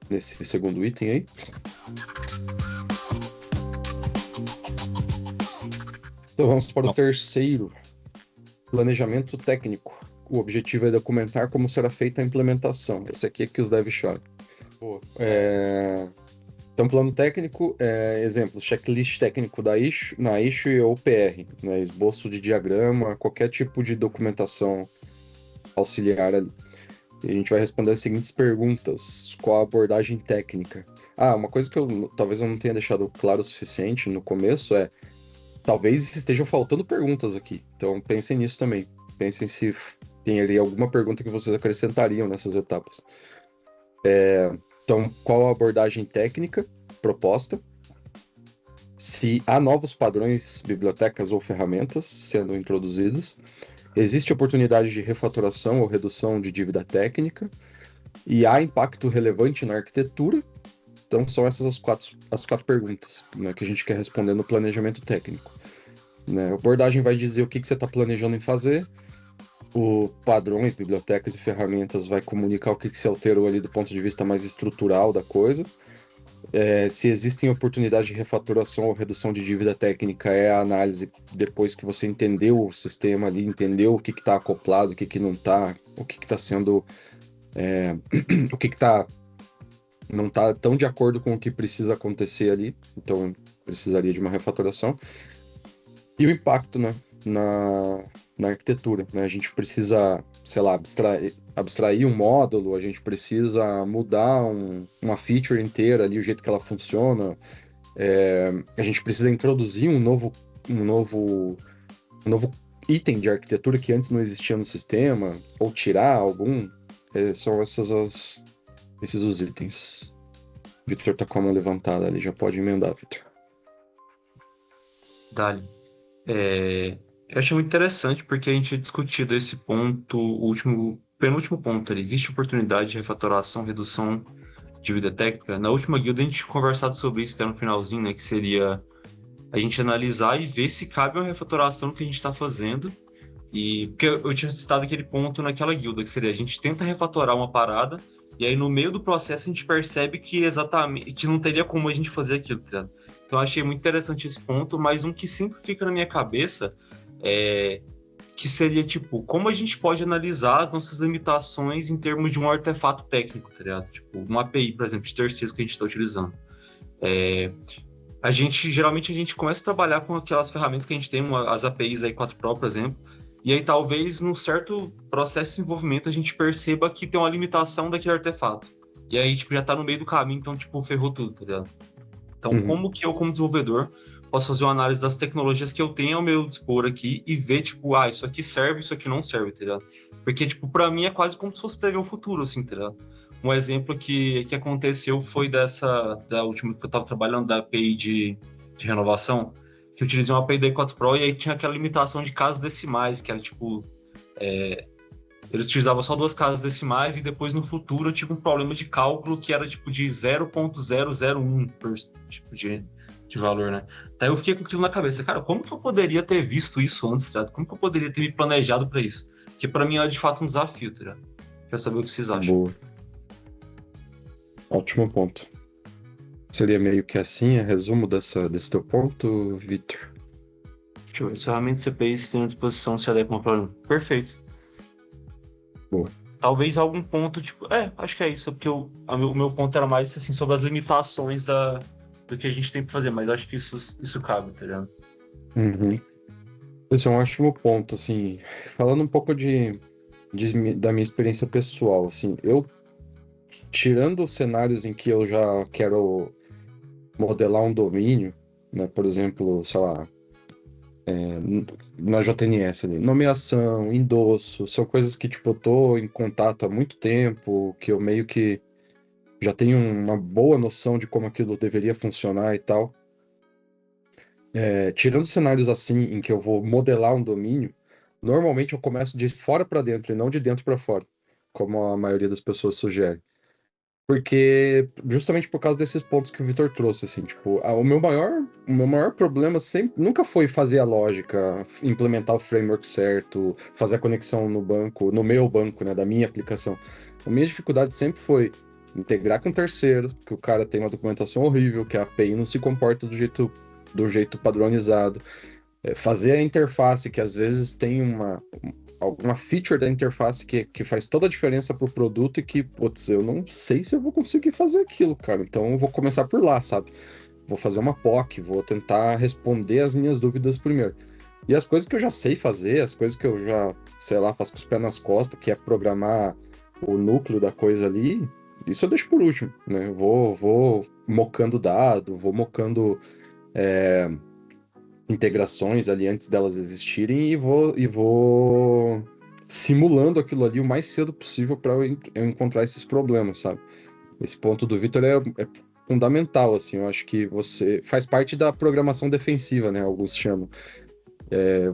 nesse segundo item aí? Então vamos para o terceiro. Planejamento técnico. O objetivo é documentar como será feita a implementação. Esse aqui é que os devs choram. Então, plano técnico, exemplo, checklist técnico na issue ou PR, né, esboço de diagrama, qualquer tipo de documentação auxiliar ali. E a gente vai responder as seguintes perguntas. Qual a abordagem técnica? Uma coisa que talvez eu não tenha deixado claro o suficiente no começo é, talvez estejam faltando perguntas aqui. Então, pensem nisso também. Pensem se tem ali alguma pergunta que vocês acrescentariam nessas etapas. Então, qual a abordagem técnica proposta? Se há novos padrões, bibliotecas ou ferramentas sendo introduzidas? Existe oportunidade de refatoração ou redução de dívida técnica? E há impacto relevante na arquitetura? Então, são essas as quatro perguntas, né, que a gente quer responder no planejamento técnico. Né? A abordagem vai dizer o que você está planejando em fazer. O padrões, bibliotecas e ferramentas vai comunicar o que se alterou ali do ponto de vista mais estrutural da coisa. Se existem oportunidades de refatoração ou redução de dívida técnica, é a análise depois que você entendeu o sistema ali, entendeu o que está acoplado, o que não está, o que está sendo... o que não está tão de acordo com o que precisa acontecer ali, então precisaria de uma refatoração. E o impacto, né, na arquitetura, né? A gente precisa, sei lá, abstrair um módulo, a gente precisa mudar uma feature inteira ali, o jeito que ela funciona, a gente precisa introduzir um novo item de arquitetura que antes não existia no sistema, ou tirar algum. São esses os itens. O Victor tá com a mão levantada ali, já pode emendar, Victor. Dali. Eu achei muito interessante porque a gente tinha discutido esse ponto, penúltimo ponto ali. Existe oportunidade de refatoração, redução de dívida técnica? Na última guilda a gente tinha conversado sobre isso até no finalzinho, né? Que seria a gente analisar e ver se cabe uma refatoração no que a gente está fazendo. E porque eu tinha citado aquele ponto naquela guilda, que seria a gente tenta refatorar uma parada, e aí no meio do processo a gente percebe que não teria como a gente fazer aquilo, tá ligado? Então eu achei muito interessante esse ponto, mas um que sempre fica na minha cabeça que seria, tipo, como a gente pode analisar as nossas limitações em termos de um artefato técnico, tá ligado? Tipo, uma API, por exemplo, de terceiros que a gente está utilizando. Geralmente a gente começa a trabalhar com aquelas ferramentas que a gente tem, as APIs aí 4Pro, por exemplo, e aí talvez num certo processo de desenvolvimento a gente perceba que tem uma limitação daquele artefato. E aí, tipo, já tá no meio do caminho, então, tipo, ferrou tudo, tá ligado? Então, como que eu, como desenvolvedor, posso fazer uma análise das tecnologias que eu tenho ao meu dispor aqui e ver, tipo, isso aqui serve, isso aqui não serve, tá ligado? Porque, tipo, pra mim é quase como se fosse prever o futuro, assim, tá ligado? Um exemplo que aconteceu foi da última que eu tava trabalhando, da API de renovação, que eu utilizei uma API da E4 Pro e aí tinha aquela limitação de casas decimais, que era, tipo... eles utilizavam só 2 casas decimais e depois, no futuro, eu tive um problema de cálculo que era, tipo, de 0.001 por tipo de valor, né? Daí eu fiquei com aquilo na cabeça. Cara, como que eu poderia ter visto isso antes, tá ligado? Como que eu poderia ter me planejado pra isso? Porque pra mim é, de fato, um desafio, tá ligado? Quero saber o que vocês acham. Boa. Ótimo ponto. Seria meio que assim, resumo desse teu ponto, Victor? Deixa eu ver. As ferramentas CPI estão à disposição se adequam ao problema. Perfeito. Boa. talvez algum ponto, tipo, acho que é isso, porque o meu ponto era mais, assim, sobre as limitações do que a gente tem pra fazer, mas acho que isso cabe, tá ligado? Uhum. Esse é um ótimo ponto, assim, falando um pouco da minha experiência pessoal, assim, eu, tirando os cenários em que eu já quero modelar um domínio, né, por exemplo, sei lá, na JNS ali, nomeação, endosso, são coisas que, tipo, eu tô em contato há muito tempo, que eu meio que já tenho uma boa noção de como aquilo deveria funcionar e tal. Tirando cenários assim, em que eu vou modelar um domínio, normalmente eu começo de fora para dentro e não de dentro para fora, como a maioria das pessoas sugere. Porque, justamente por causa desses pontos que o Vitor trouxe, assim, tipo, o meu maior problema nunca foi fazer a lógica, implementar o framework certo, fazer a conexão no meu banco, né, da minha aplicação. A minha dificuldade sempre foi integrar com terceiro, que o cara tem uma documentação horrível, que a API não se comporta do jeito padronizado, fazer a interface, que às vezes tem alguma feature da interface que faz toda a diferença pro produto e que, putz, eu não sei se eu vou conseguir fazer aquilo, cara. Então eu vou começar por lá, sabe? Vou fazer uma POC, vou tentar responder as minhas dúvidas primeiro. E as coisas que eu já sei fazer, as coisas que eu já, sei lá, faço com os pés nas costas, que é programar o núcleo da coisa ali, isso eu deixo por último, né? Eu vou mocando dado, vou mocando integrações ali antes delas existirem e vou simulando aquilo ali o mais cedo possível para eu encontrar esses problemas, sabe? Esse ponto do Vitor é fundamental, assim, eu acho que você faz parte da programação defensiva, né? Alguns chamam.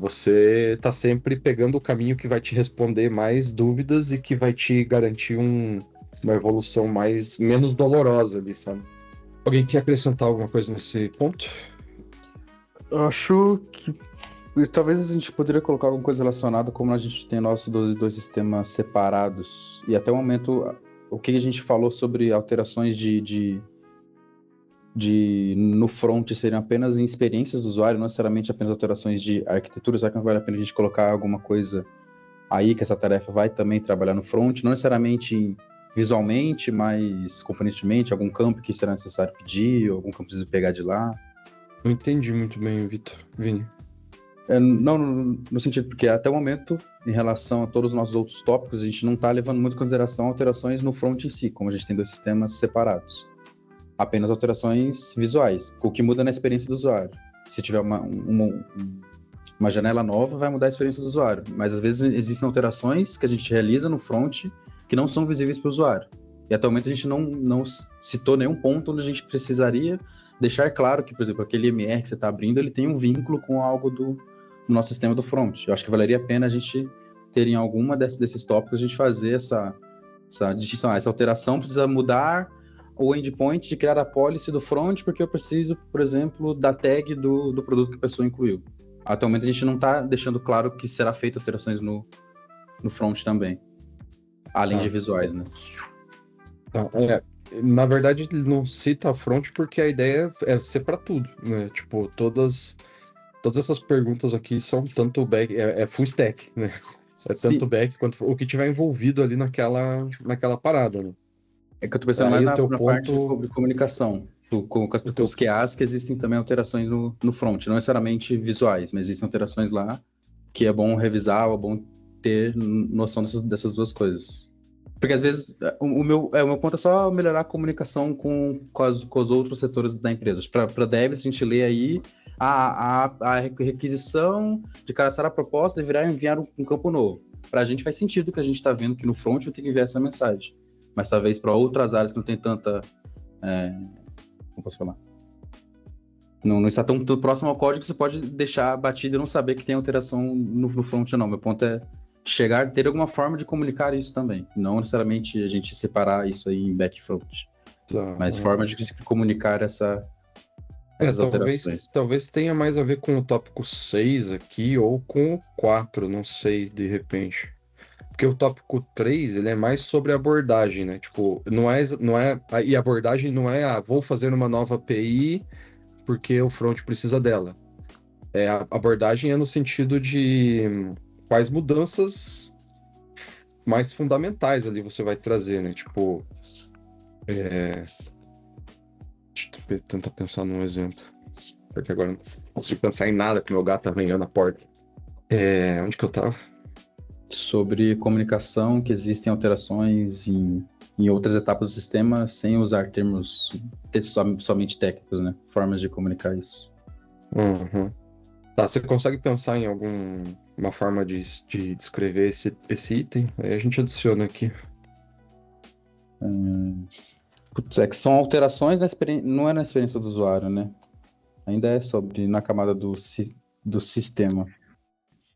Você tá sempre pegando o caminho que vai te responder mais dúvidas e que vai te garantir uma evolução menos dolorosa ali, sabe? Alguém quer acrescentar alguma coisa nesse ponto? Eu acho que talvez a gente poderia colocar alguma coisa relacionada como a gente tem nossos dois sistemas separados. E até o momento, o que a gente falou sobre alterações no front seriam apenas em experiências do usuário, não necessariamente apenas alterações de arquitetura. Será que não vale a pena a gente colocar alguma coisa aí que essa tarefa vai também trabalhar no front? Não necessariamente visualmente, mas componentemente, algum campo que será necessário pedir, ou algum campo que precisa pegar de lá. Não entendi muito bem, Vitor. Vini. Não, no sentido, porque até o momento, em relação a todos os nossos outros tópicos, a gente não está levando muito em consideração alterações no front em si, como a gente tem dois sistemas separados. Apenas alterações visuais, o que muda na experiência do usuário. Se tiver uma janela nova, vai mudar a experiência do usuário. Mas às vezes existem alterações que a gente realiza no front que não são visíveis para o usuário. E atualmente a gente não citou nenhum ponto onde a gente precisaria deixar claro que, por exemplo, aquele MR que você está abrindo, ele tem um vínculo com algo do nosso sistema do front. Eu acho que valeria a pena a gente ter em alguma desses tópicos, a gente fazer essa distinção. Essa alteração precisa mudar o endpoint de criar a policy do front, porque eu preciso, por exemplo, da tag do produto que a pessoa incluiu. Atualmente a gente não está deixando claro que será feita alterações no front também, além de visuais, né? Na verdade, ele não cita front porque a ideia é ser para tudo, né? Tipo, todas essas perguntas aqui são tanto back, full stack, né? Tanto back quanto o que tiver envolvido ali naquela parada, né? É que eu tô pensando mais na parte de comunicação, com os QAs, que existem também alterações no front, não necessariamente visuais, mas existem alterações lá que é bom revisar, ou é bom ter noção dessas duas coisas. Porque às vezes o meu ponto é só melhorar a comunicação com os outros setores da empresa. Para devs, a gente lê aí a requisição de cadastrar a proposta deverá enviar um campo novo. Para a gente faz sentido que a gente está vendo que no front vai ter que enviar essa mensagem. Mas talvez para outras áreas que não tem tanta... como posso falar? Não está tão próximo ao código que você pode deixar batido e não saber que tem alteração no front, não. Meu ponto é ter alguma forma de comunicar isso também. Não necessariamente a gente separar isso aí em back e front. Mas forma de comunicar essas alterações. Talvez tenha mais a ver com o tópico 6 aqui ou com o 4, não sei, de repente. Porque o tópico 3, ele é mais sobre abordagem, né? Tipo, e a abordagem não é, vou fazer uma nova API porque o front precisa dela. A abordagem é no sentido de quais mudanças mais fundamentais ali você vai trazer, né? Tipo, deixa eu tentar pensar num exemplo. Porque agora não consigo pensar em nada, que meu gato tá arranhando a porta. Onde que eu tava? Sobre comunicação, que existem alterações em outras etapas do sistema sem usar termos somente técnicos, né? Formas de comunicar isso. Uhum. Tá, você consegue pensar em alguma forma de descrever esse item? Aí a gente adiciona aqui. Putz, é que são alterações não é na experiência do usuário, né? Ainda é na camada do sistema.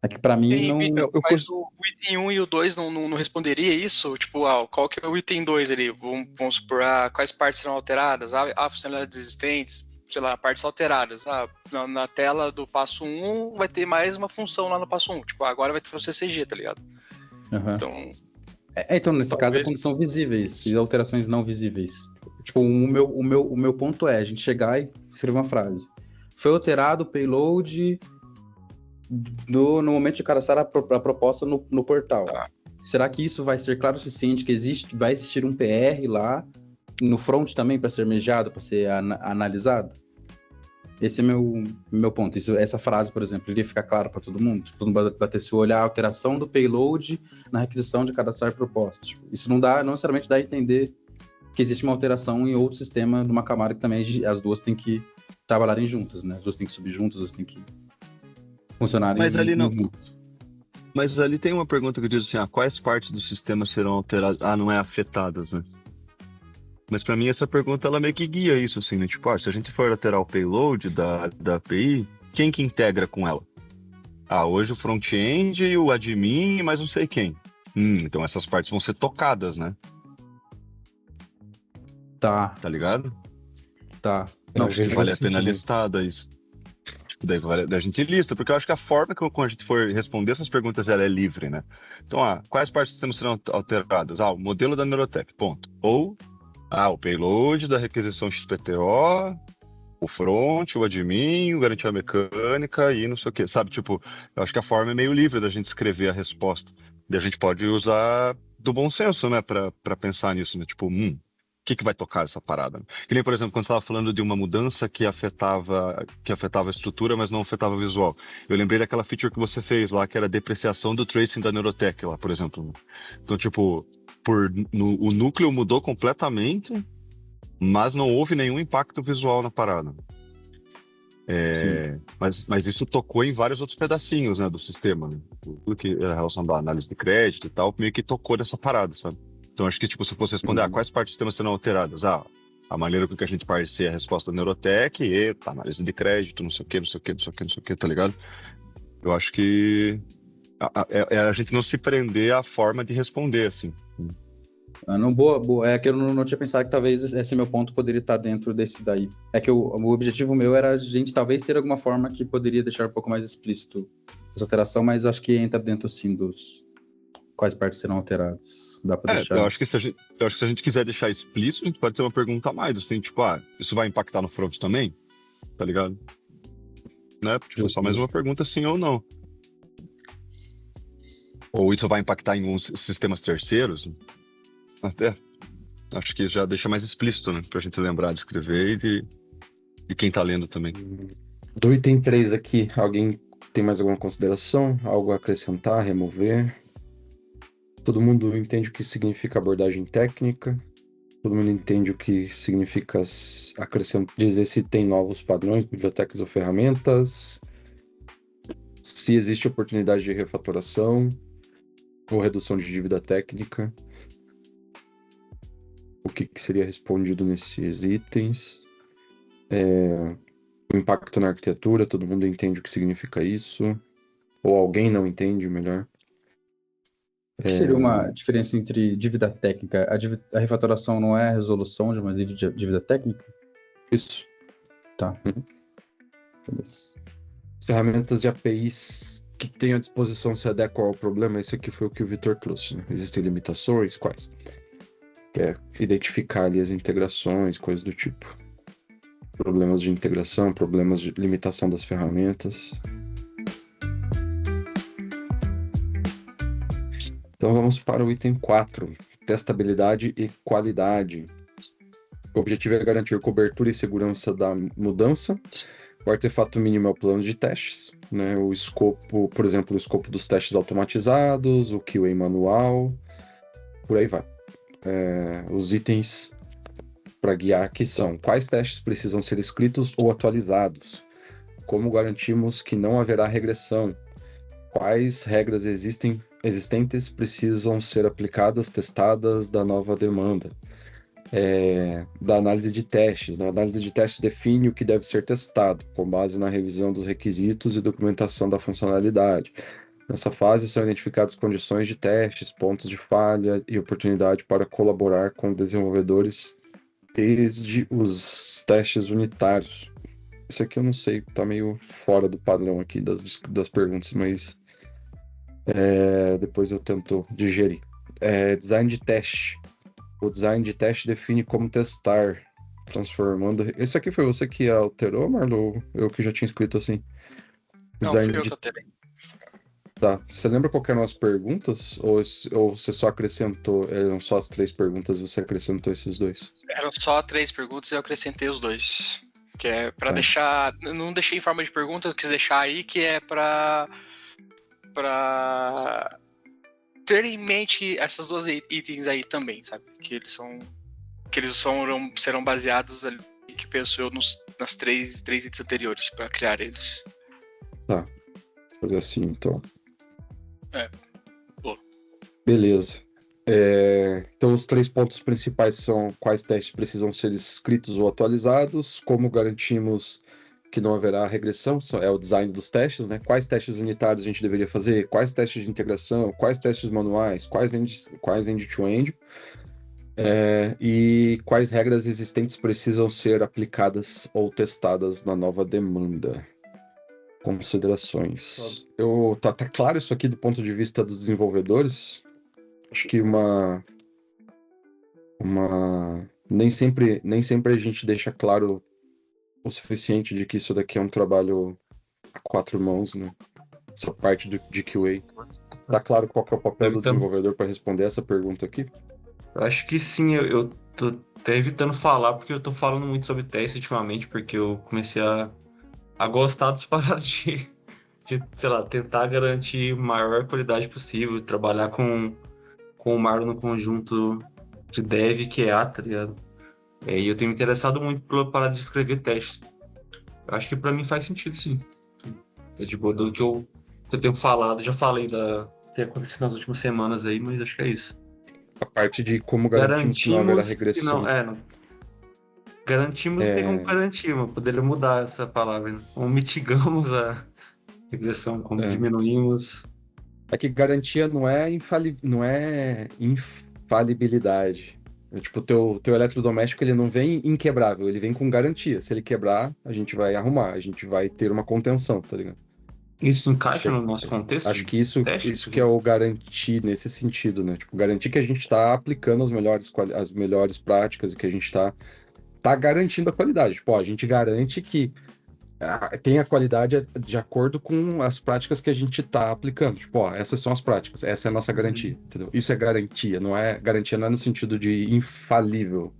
É que pra mim não... Mas o item 1 e o 2 não responderia isso? Tipo, qual que é o item 2 ali? Vamos supor, quais partes serão alteradas? Funcionalidades existentes, sei lá, partes alteradas. Na tela do passo 1 vai ter mais uma função lá no passo 1. Tipo, agora vai ter o CCG, tá ligado? Uhum. Então... Então, nesse caso, é quando são visíveis e alterações não visíveis. Tipo, o meu ponto é a gente chegar e escrever uma frase. Foi alterado o payload no momento de cadastrar a proposta no portal. Será que isso vai ser claro o suficiente que vai existir um PR lá no front também para ser mejado, para ser analisado? Esse é meu ponto. Essa frase, por exemplo, iria ficar claro para todo mundo? Todo mundo vai ter se olhar a alteração do payload na requisição de cadastrar propostas. Isso não necessariamente dá a entender que existe uma alteração em outro sistema de uma camada que também as duas têm que trabalharem juntas, né? As duas têm que subir juntas, as duas têm que funcionarem juntas. Mas ali tem uma pergunta que diz assim, quais partes do sistema serão alteradas? Não é afetadas, né? Mas pra mim essa pergunta ela meio que guia isso, assim, né? Tipo, se a gente for alterar o payload da API, quem que integra com ela? Hoje o front-end, o admin e mais não sei quem. Então essas partes vão ser tocadas, né? Tá ligado? Tá. Não, vale a pena listar isso. Tipo, daí a gente lista, porque eu acho que a forma que quando a gente for responder essas perguntas ela é livre, né? Então, quais partes do sistema serão alteradas? O modelo da Neurotech, ponto. Ou o payload da requisição XPTO, o front, o admin, o garantia mecânica e não sei o que, sabe? Tipo, eu acho que a forma é meio livre da gente escrever a resposta. E a gente pode usar do bom senso, né, pra pensar nisso, né? Tipo, o que vai tocar essa parada? Que nem, por exemplo, quando você estava falando de uma mudança que afetava a estrutura, mas não afetava o visual. Eu lembrei daquela feature que você fez lá, que era a depreciação do tracing da Neurotech lá, por exemplo. Então, tipo, o núcleo mudou completamente, mas não houve nenhum impacto visual na parada. Mas isso tocou em vários outros pedacinhos, né, do sistema. Né? Tudo que era relação à análise de crédito e tal, meio que tocou nessa parada, sabe? Então acho que tipo, se fosse responder, quais partes do sistema serão alteradas? A maneira com que a gente parecia a resposta da Neurotech, análise de crédito, não sei o que, tá ligado? Eu acho que a gente não se prender à forma de responder, assim. Boa. É que eu não tinha pensado que talvez esse meu ponto poderia estar dentro desse daí. É que o objetivo meu era a gente talvez ter alguma forma que poderia deixar um pouco mais explícito essa alteração, mas acho que entra dentro sim dos quais partes serão alteradas. Dá pra deixar. Eu acho que se a gente quiser deixar explícito, a gente pode ter uma pergunta a mais, assim, tipo, isso vai impactar no front também? Tá ligado? Né? Tipo, só mais uma pergunta sim ou não. Ou isso vai impactar em uns sistemas terceiros? Acho que já deixa mais explícito, né? Pra gente lembrar de escrever e de quem tá lendo também. Do item 3 aqui, alguém tem mais alguma consideração? Algo a acrescentar, remover? Todo mundo entende o que significa abordagem técnica? Todo mundo entende o que significa dizer se tem novos padrões, bibliotecas ou ferramentas? Se existe oportunidade de refatoração ou redução de dívida técnica? O que seria respondido nesses itens? O impacto na arquitetura, todo mundo entende o que significa isso? Ou alguém não entende, melhor? O que seria uma diferença entre dívida técnica? A refatoração não é a resolução de uma dívida técnica? Isso. Tá. Beleza. Ferramentas de APIs que tem à disposição se adequam ao problema. Esse aqui foi o que o Vitor trouxe, né? Existem limitações? Quais? Que é identificar ali as integrações, coisas do tipo. Problemas de integração, problemas de limitação das ferramentas. Então vamos para o item 4, testabilidade e qualidade. O objetivo é garantir cobertura e segurança da mudança. O artefato mínimo é o plano de testes, né? O escopo, por exemplo, o escopo dos testes automatizados, o QA manual, por aí vai. Os itens para guiar aqui são: quais testes precisam ser escritos ou atualizados? Como garantimos que não haverá regressão? Quais regras existentes precisam ser aplicadas, testadas da nova demanda? Da análise de testes. A análise de testes define o que deve ser testado, com base na revisão dos requisitos e documentação da funcionalidade. Nessa fase são identificadas condições de testes, pontos de falha e oportunidade para colaborar com desenvolvedores desde os testes unitários. Isso aqui eu não sei, tá meio fora do padrão aqui das perguntas, mas depois eu tento digerir. Design de teste. O design de teste define como testar, transformando... Esse aqui foi você que alterou, Marlon? Eu que já tinha escrito assim. Não, fui eu que alterei. Tá. Você lembra qual eram as perguntas? Ou você só acrescentou... Eram só as 3 perguntas e você acrescentou esses 2? Eram só 3 perguntas e eu acrescentei os 2. Que é pra deixar... Não deixei em forma de pergunta, eu quis deixar aí, que é pra ter em mente essas 2 itens aí também, sabe? Que eles serão baseados ali, que penso eu, nas 3 itens anteriores para criar eles. Tá. Vou fazer assim, então. Boa. Beleza. Então, os 3 pontos principais são: quais testes precisam ser escritos ou atualizados, como garantimos que não haverá regressão, é o design dos testes, né? Quais testes unitários a gente deveria fazer, quais testes de integração, quais testes manuais, quais end-to-end, e quais regras existentes precisam ser aplicadas ou testadas na nova demanda. Considerações. Tá claro isso aqui do ponto de vista dos desenvolvedores? Acho que nem sempre a gente deixa claro o suficiente de que isso daqui é um trabalho a 4 mãos, né? Essa parte de QA. Tá claro qual que é o papel do desenvolvedor para responder essa pergunta aqui? Eu acho que sim, eu tô até evitando falar, porque eu tô falando muito sobre teste ultimamente, porque eu comecei a gostar dos paradas de, sei lá, tentar garantir maior qualidade possível, trabalhar com o Marlon no conjunto de dev e QA, tá ligado? E eu tenho me interessado muito pela parada de escrever testes. Eu acho que pra mim faz sentido, sim. De boa, do que eu tenho falado, já falei do que tem acontecido nas últimas semanas aí, mas acho que é isso. A parte de como garantimos que não haverá regressão. Garantimos tem como garantir, mas poderia mudar essa palavra. Né? Como mitigamos a regressão, como diminuímos. É que garantia não é infalibilidade. Tipo, o teu eletrodoméstico, ele não vem inquebrável, ele vem com garantia. Se ele quebrar, a gente vai arrumar, a gente vai ter uma contenção, tá ligado? Isso encaixa no nosso contexto? Acho que isso que é o garantir nesse sentido, né? Tipo, garantir que a gente tá aplicando as melhores práticas e que a gente tá garantindo a qualidade. Tipo, a gente garante que tem a qualidade de acordo com as práticas que a gente tá aplicando. Tipo, essas são as práticas, essa é a nossa garantia, entendeu? Isso é garantia não é no sentido de infalível,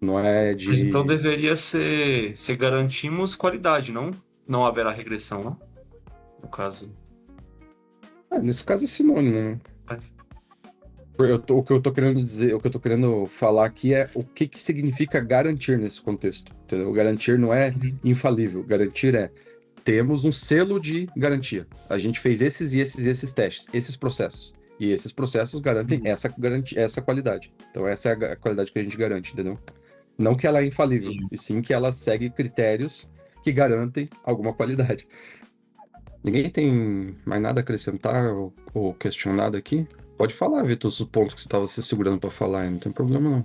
não é de... Mas então deveria ser garantimos qualidade, não haverá regressão, não? No caso... nesse caso é sinônimo, né? O que eu tô querendo dizer, o que eu tô querendo falar aqui é o que significa garantir nesse contexto, entendeu? Garantir não é infalível, garantir é temos um selo de garantia. A gente fez esses e esses testes, esses processos. E esses processos garantem essa qualidade. Então essa é a qualidade que a gente garante, entendeu? Não que ela é infalível, e sim que ela segue critérios que garantem alguma qualidade. Ninguém tem mais nada a acrescentar ou questionar aqui? Pode falar, Vitor, os pontos que você estava se segurando para falar, não tem problema não.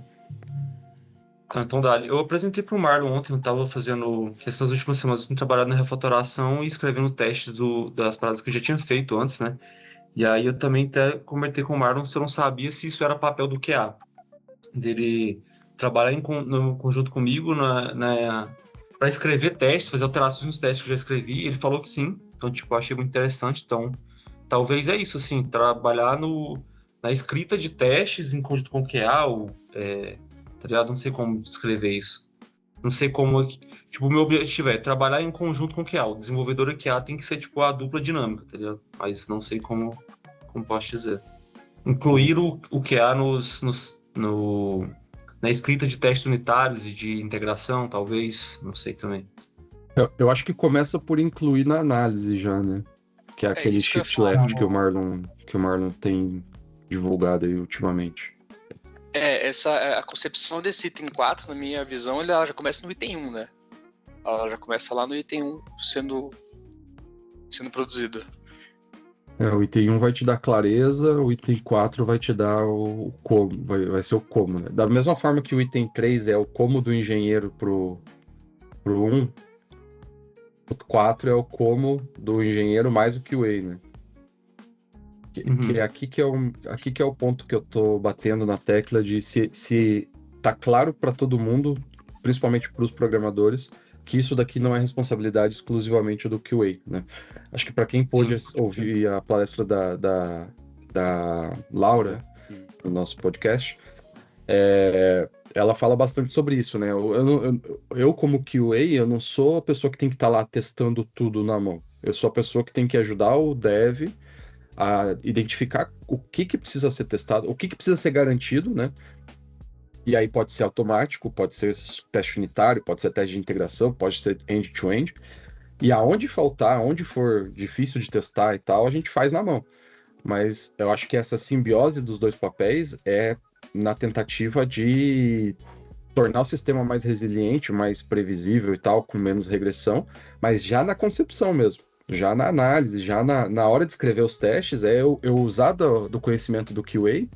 Então, Dali, eu apresentei para o Marlon ontem, eu estava fazendo, essas últimas semanas, eu tenho trabalhado na refatoração e escrevendo testes das paradas que eu já tinha feito antes, né? E aí eu também até conversei com o Marlon se eu não sabia se isso era papel do QA. Dele trabalhar no conjunto comigo para escrever testes, fazer alterações nos testes que eu já escrevi. Ele falou que sim, então tipo, eu achei muito interessante. Então, talvez é isso, assim, trabalhar na escrita de testes em conjunto com o QA, tá ligado? Não sei como descrever isso. Não sei como... Tipo, o meu objetivo é trabalhar em conjunto com o QA. O desenvolvedor e o QA tem que ser, tipo, a dupla dinâmica, tá ligado? Mas não sei como posso dizer. Incluir o QA na escrita de testes unitários e de integração, talvez. Não sei também. Eu acho que começa por incluir na análise já, né? Que é aquele shift left que o Marlon tem divulgado aí ultimamente. A concepção desse item 4, na minha visão, ela já começa no item 1, né? Ela já começa lá no item 1 sendo produzida. O item 1 vai te dar clareza, o item 4 vai te dar o como, vai ser o como, né? Da mesma forma que o item 3 é o como do engenheiro pro 1, o 4 é o como do engenheiro mais o QA, né? Que aqui que é o ponto que eu tô batendo na tecla de se tá claro para todo mundo, principalmente para os programadores, que isso daqui não é responsabilidade exclusivamente do QA, né? Acho que para quem pôde ouvir a palestra da Laura no nosso podcast, ela fala bastante sobre isso, né? Eu como QA, eu não sou a pessoa que tem que estar lá testando tudo na mão. Eu sou a pessoa que tem que ajudar o dev a identificar o que precisa ser testado, o que precisa ser garantido, né? E aí pode ser automático, pode ser teste unitário, pode ser teste de integração, pode ser end-to-end. E aonde faltar, onde for difícil de testar e tal, a gente faz na mão. Mas eu acho que essa simbiose dos dois papéis é na tentativa de tornar o sistema mais resiliente, mais previsível e tal, com menos regressão, mas já na concepção mesmo. Já na análise, já na hora de escrever os testes, eu usar do conhecimento do QA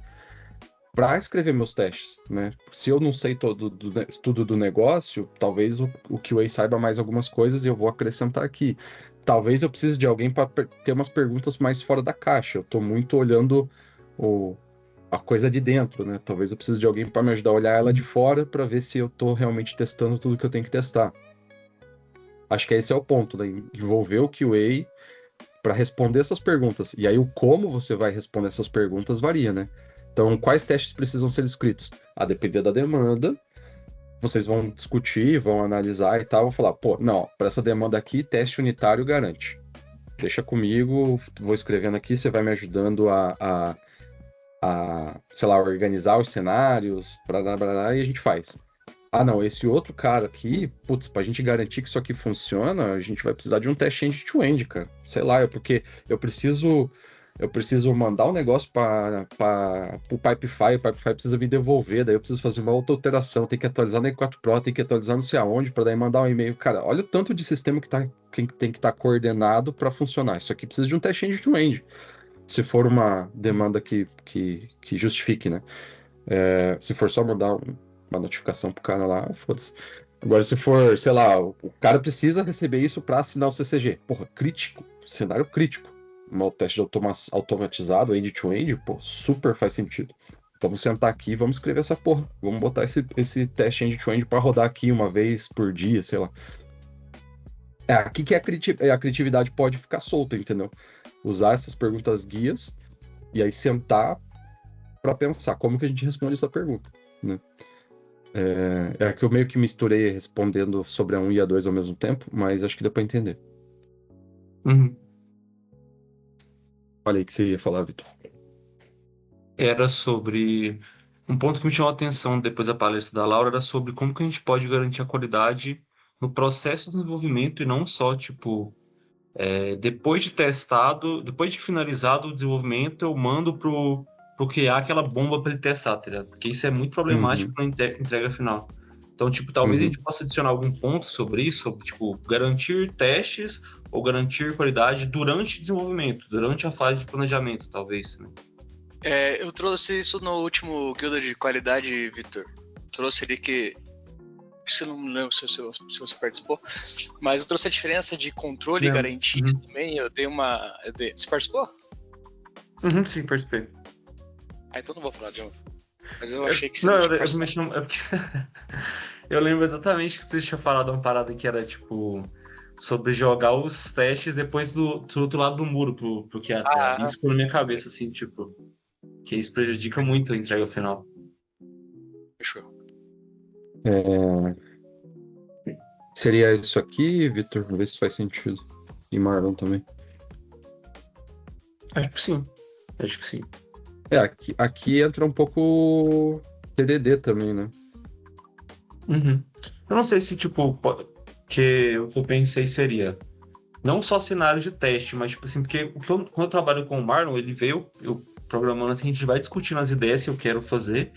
para escrever meus testes, né? Se eu não sei tudo do negócio, talvez o QA saiba mais algumas coisas e eu vou acrescentar aqui. Talvez eu precise de alguém para ter umas perguntas mais fora da caixa. Eu estou muito olhando a coisa de dentro, né? Talvez eu precise de alguém para me ajudar a olhar ela de fora para ver se eu estou realmente testando tudo que eu tenho que testar. Acho que esse é o ponto, né? Envolver o QA para responder essas perguntas. E aí o como você vai responder essas perguntas varia, né? Então, quais testes precisam ser escritos? A depender da demanda, vocês vão discutir, vão analisar e tal, vão falar, não, para essa demanda aqui, teste unitário garante. Deixa comigo, vou escrevendo aqui, você vai me ajudando a sei lá, organizar os cenários, e a gente faz. Não, esse outro cara aqui, pra gente garantir que isso aqui funciona, a gente vai precisar de um teste end-to-end, cara. Sei lá, porque eu preciso mandar um negócio para o Pipefy, o Pipefy precisa me devolver, daí eu preciso fazer uma outra alteração, tem que atualizar no E4 Pro, tem que atualizar não sei aonde, para daí mandar um e-mail. Cara, olha o tanto de sistema que tem que estar coordenado para funcionar. Isso aqui precisa de um teste end-to-end, se for uma demanda que justifique, né? Se for só mandar uma notificação pro cara lá, foda-se. Agora, se for, sei lá, o cara precisa receber isso para assinar o CCG. Crítico, cenário crítico. Um teste de automatizado, end-to-end, super faz sentido. Vamos sentar aqui e vamos escrever essa porra. Vamos botar esse teste end-to-end para rodar aqui uma vez por dia, sei lá. Aqui que a criatividade pode ficar solta, entendeu? Usar essas perguntas guias e aí sentar para pensar como que a gente responde essa pergunta, né? Que eu meio que misturei respondendo sobre a 1 e a 2 ao mesmo tempo, mas acho que deu para entender. Olha aí o que você ia falar, Vitor. Era sobre... Um ponto que me chamou a atenção depois da palestra da Laura era sobre como que a gente pode garantir a qualidade no processo de desenvolvimento e não só, depois de testado, depois de finalizado o desenvolvimento, eu mando pro QA aquela bomba para ele testar, tá ligado? Porque isso é muito problemático na entrega final. Então, talvez a gente possa adicionar algum ponto sobre isso, garantir testes ou garantir qualidade durante o desenvolvimento, durante a fase de planejamento, talvez, né? Eu trouxe isso no último Guilda de Qualidade, Vitor. Trouxe ali que... Eu não lembro se você participou, mas eu trouxe a diferença de controle e garantia também. Você participou? Sim, participei. Então não vou falar de novo. Mas eu achei que... Eu lembro exatamente que você tinha falado uma parada que era, sobre jogar os testes depois do outro lado do muro pro QA. Isso ficou na minha cabeça, assim, Que isso prejudica muito a entrega final. Fechou. Seria isso aqui, Vitor? Vamos ver se faz sentido. E Marlon também. Acho que sim. Acho que sim. Aqui entra um pouco TDD também, né? Uhum. Eu não sei se, tipo, que o que eu pensei seria não só cenário de teste, mas, tipo assim, porque quando eu trabalho com o Marlon, ele veio eu programando assim, a gente vai discutindo as ideias que eu quero fazer,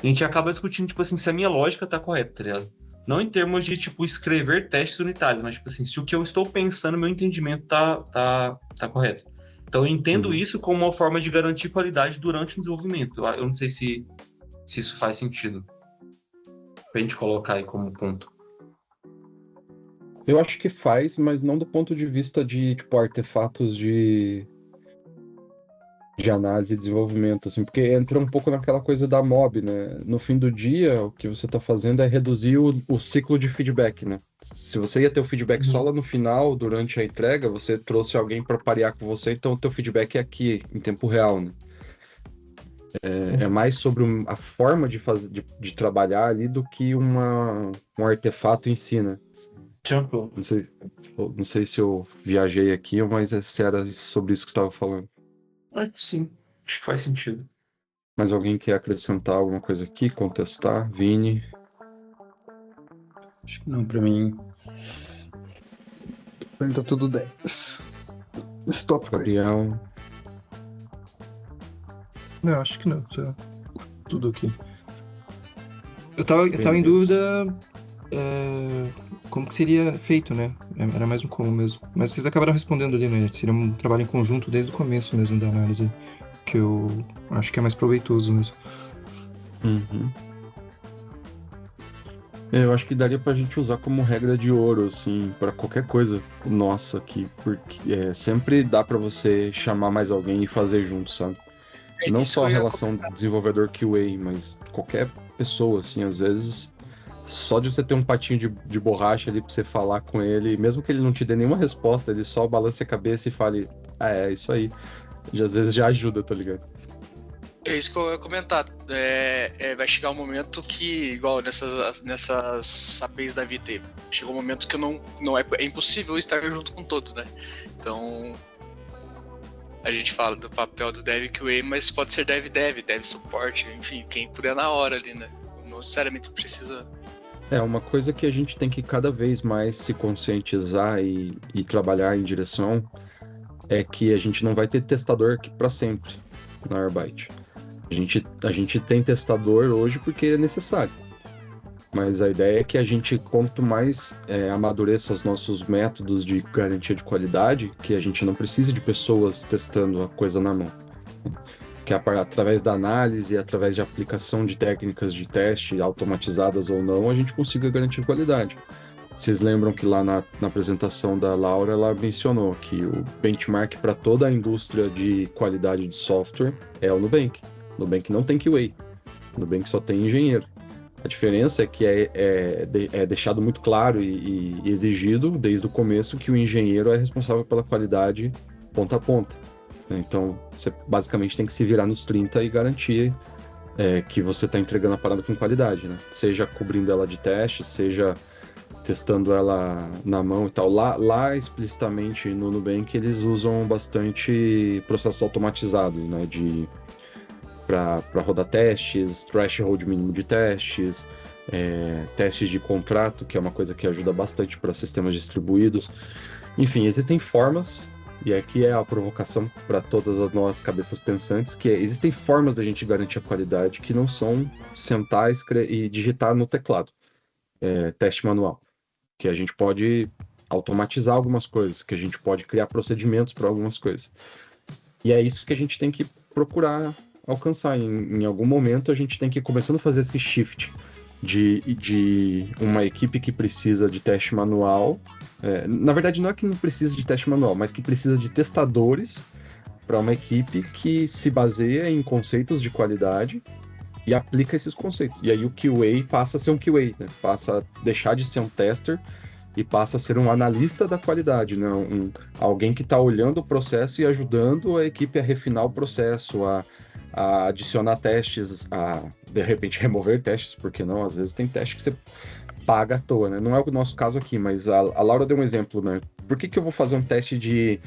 e a gente acaba discutindo, tipo assim, se a minha lógica tá correta, tá ligado? Não em termos de, tipo, escrever testes unitários, mas, tipo assim, se o que eu estou pensando, meu entendimento tá correto. Então eu entendo isso como uma forma de garantir qualidade durante o desenvolvimento. Eu não sei se isso faz sentido. Pra gente colocar aí como ponto. Eu acho que faz, mas não do ponto de vista de, tipo, artefatos de análise e desenvolvimento, assim, porque entra um pouco naquela coisa da mob, né? No fim do dia, o que você está fazendo é reduzir o ciclo de feedback, né? Se você ia ter o feedback só lá no final, durante a entrega, você trouxe alguém para parear com você, então o teu feedback é aqui, em tempo real, né? É mais sobre a forma de trabalhar ali do que um artefato em si, né? Não sei se eu viajei aqui, mas era sobre isso que você estava falando. Acho que sim. Acho que faz sentido. Mas alguém quer acrescentar alguma coisa aqui? Contestar? Vini? Acho que não, pra mim. Pra mim tá tudo 10. Stop. Gabriel? Não, acho que não. Tá tudo aqui. Eu tava em dúvida como que seria feito, né? Era mais um como mesmo. Mas vocês acabaram respondendo ali, né? Seria um trabalho em conjunto desde o começo mesmo da análise, que eu acho que é mais proveitoso mesmo. Uhum. Eu acho que daria pra gente usar como regra de ouro, assim, pra qualquer coisa nossa aqui, porque sempre dá pra você chamar mais alguém e fazer junto, sabe? Não só a relação desenvolvedor QA, mas qualquer pessoa, assim, às vezes, só de você ter um patinho de borracha ali pra você falar com ele, mesmo que ele não te dê nenhuma resposta, ele só balance a cabeça e fale, é isso aí. Às vezes já ajuda, tá ligado? É isso que eu ia comentar. Vai chegar um momento que, igual nessas APIs da Vita, chegou um momento que é impossível estar junto com todos, né? Então, a gente fala do papel do Dev QA, mas pode ser Dev suporte, enfim, quem puder na hora ali, né? Não necessariamente precisa. Uma coisa que a gente tem que cada vez mais se conscientizar e trabalhar em direção é que a gente não vai ter testador aqui para sempre na Arbyte. A gente tem testador hoje porque é necessário. Mas a ideia é que a gente, quanto mais amadureça os nossos métodos de garantia de qualidade, que a gente não precise de pessoas testando a coisa na mão. Que através da análise, através de aplicação de técnicas de teste, automatizadas ou não, a gente consiga garantir qualidade. Vocês lembram que lá na apresentação da Laura, ela mencionou que o benchmark para toda a indústria de qualidade de software é o Nubank. O Nubank não tem QA. O Nubank só tem engenheiro. A diferença é que é deixado muito claro e exigido desde o começo que o engenheiro é responsável pela qualidade ponta a ponta. Então, você basicamente tem que se virar nos 30 e garantir que você está entregando a parada com qualidade, né? Seja cobrindo ela de teste, seja testando ela na mão e tal. Lá explicitamente no Nubank, eles usam bastante processos automatizados, né? Para rodar testes, threshold mínimo de testes, testes de contrato, que é uma coisa que ajuda bastante para sistemas distribuídos. Enfim, existem formas, e aqui é a provocação para todas as nossas cabeças pensantes, que existem formas da gente garantir a qualidade que não são sentar e digitar no teclado. Teste manual. Que a gente pode automatizar algumas coisas, que a gente pode criar procedimentos para algumas coisas. E é isso que a gente tem que procurar alcançar. Em algum momento a gente tem que ir começando a fazer esse shift de uma equipe que precisa de teste manual. Na verdade, não é que não precisa de teste manual, mas que precisa de testadores para uma equipe que se baseia em conceitos de qualidade e aplica esses conceitos. E aí o QA passa a ser um QA, né? Passa a deixar de ser um tester e passa a ser um analista da qualidade, né? Alguém que está olhando o processo e ajudando a equipe a refinar o processo, a adicionar testes, a de repente remover testes, porque não? Às vezes tem teste que você paga à toa, né? Não é o nosso caso aqui, mas a Laura deu um exemplo, né? Por que eu vou fazer um teste de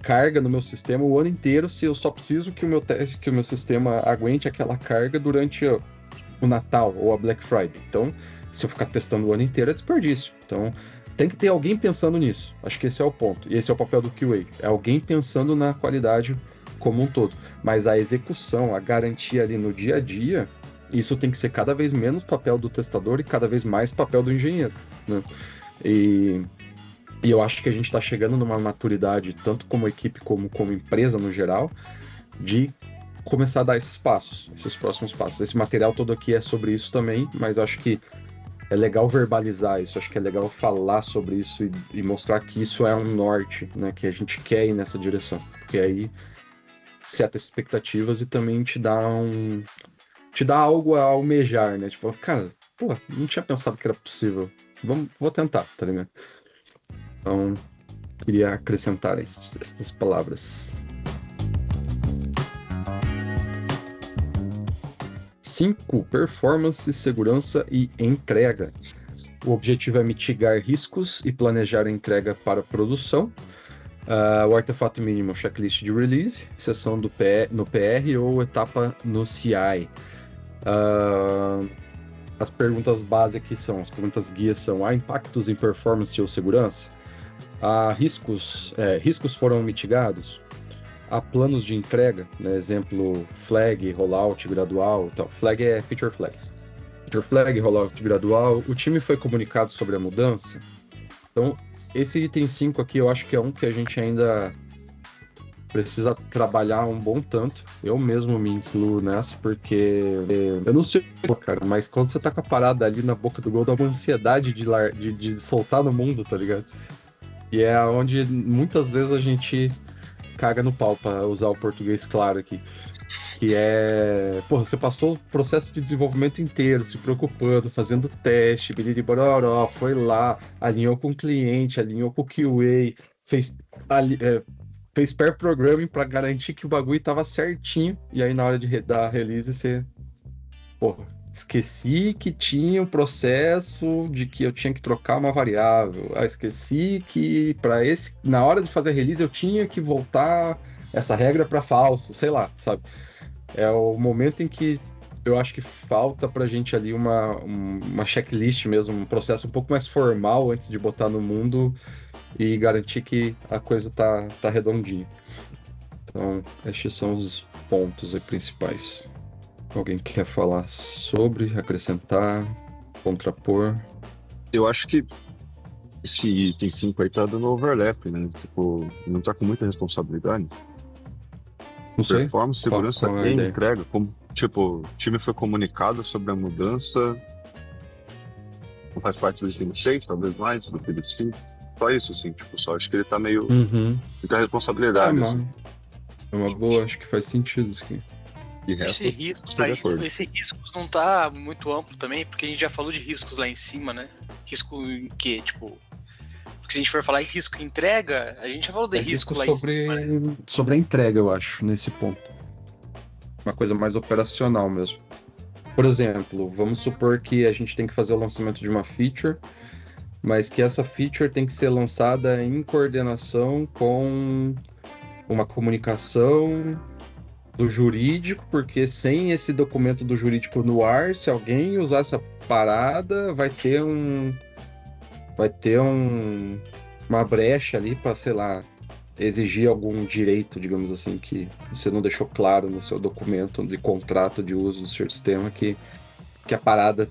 carga no meu sistema o ano inteiro se eu só preciso que o meu sistema aguente aquela carga durante o Natal ou a Black Friday? Então, se eu ficar testando o ano inteiro, é desperdício. Então, tem que ter alguém pensando nisso. Acho que esse é o ponto. E esse é o papel do QA. É alguém pensando na qualidade como um todo. Mas a execução, a garantia ali no dia a dia, isso tem que ser cada vez menos papel do testador e cada vez mais papel do engenheiro, né? E eu acho que a gente está chegando numa maturidade, tanto como equipe como empresa no geral, de começar a dar esses passos, esses próximos passos. Esse material todo aqui é sobre isso também, mas acho que é legal verbalizar isso, acho que é legal falar sobre isso e mostrar que isso é um norte, né, que a gente quer ir nessa direção, porque aí seta expectativas e também te dá algo a almejar, né, tipo, cara, pô, não tinha pensado que era possível, vou tentar, tá ligado? Então, queria acrescentar essas palavras. 5. Performance, segurança e entrega. O objetivo é mitigar riscos e planejar a entrega para a produção. O artefato mínimo, checklist de release, seção no PR ou etapa no CI. As perguntas base aqui são, as perguntas guias são: há impactos em performance ou segurança? Riscos foram mitigados? Há planos de entrega, né? Exemplo, flag, rollout gradual, tal. Flag é feature flag. Feature flag, rollout gradual. O time foi comunicado sobre a mudança? Então, esse item 5 aqui eu acho que é um que a gente ainda precisa trabalhar um bom tanto. Eu mesmo me incluo nessa, porque eu não sei, cara, mas quando você tá com a parada ali na boca do gol, dá uma ansiedade de soltar no mundo, tá ligado? E é onde muitas vezes a gente caga no pau, pra usar o português claro aqui. Que é... Porra, você passou o processo de desenvolvimento inteiro se preocupando, fazendo teste, biriribororó, foi lá, alinhou com o cliente, alinhou com o QA, fez pair programming pra garantir que o bagulho tava certinho, e aí na hora de dar a release você... Porra, esqueci que tinha um processo de que eu tinha que trocar uma variável. Esqueci que na hora de fazer a release eu tinha que voltar essa regra para falso, sei lá, sabe? É o momento em que eu acho que falta pra gente ali uma checklist mesmo, um processo um pouco mais formal antes de botar no mundo e garantir que a coisa tá redondinha. Então, estes são os pontos aí principais. Alguém quer falar sobre, acrescentar, contrapor? Eu acho que esse item 5 aí tá dando overlap, né? Tipo, não tá com muita responsabilidade. Não sei. Performance, segurança e entrega. Como, tipo, o time foi comunicado sobre a mudança. Não faz parte do item 6, talvez mais, do item 5. Só isso, assim, tipo, só acho que ele tá meio... Muita responsabilidade, assim. É uma boa, acho que faz sentido isso aqui. Esse riscos não tá muito amplo também, porque a gente já falou de riscos lá em cima, né? Risco em quê? Tipo, porque se a gente for falar em risco em entrega, a gente já falou de risco lá em cima, né? Sobre a entrega, eu acho, nesse ponto. Uma coisa mais operacional mesmo. Por exemplo, vamos supor que a gente tem que fazer o lançamento de uma feature, mas que essa feature tem que ser lançada em coordenação com uma comunicação do jurídico, porque sem esse documento do jurídico no ar, se alguém usar essa parada, vai ter uma brecha ali para, sei lá, exigir algum direito, digamos assim, que você não deixou claro no seu documento de contrato de uso do seu sistema que a parada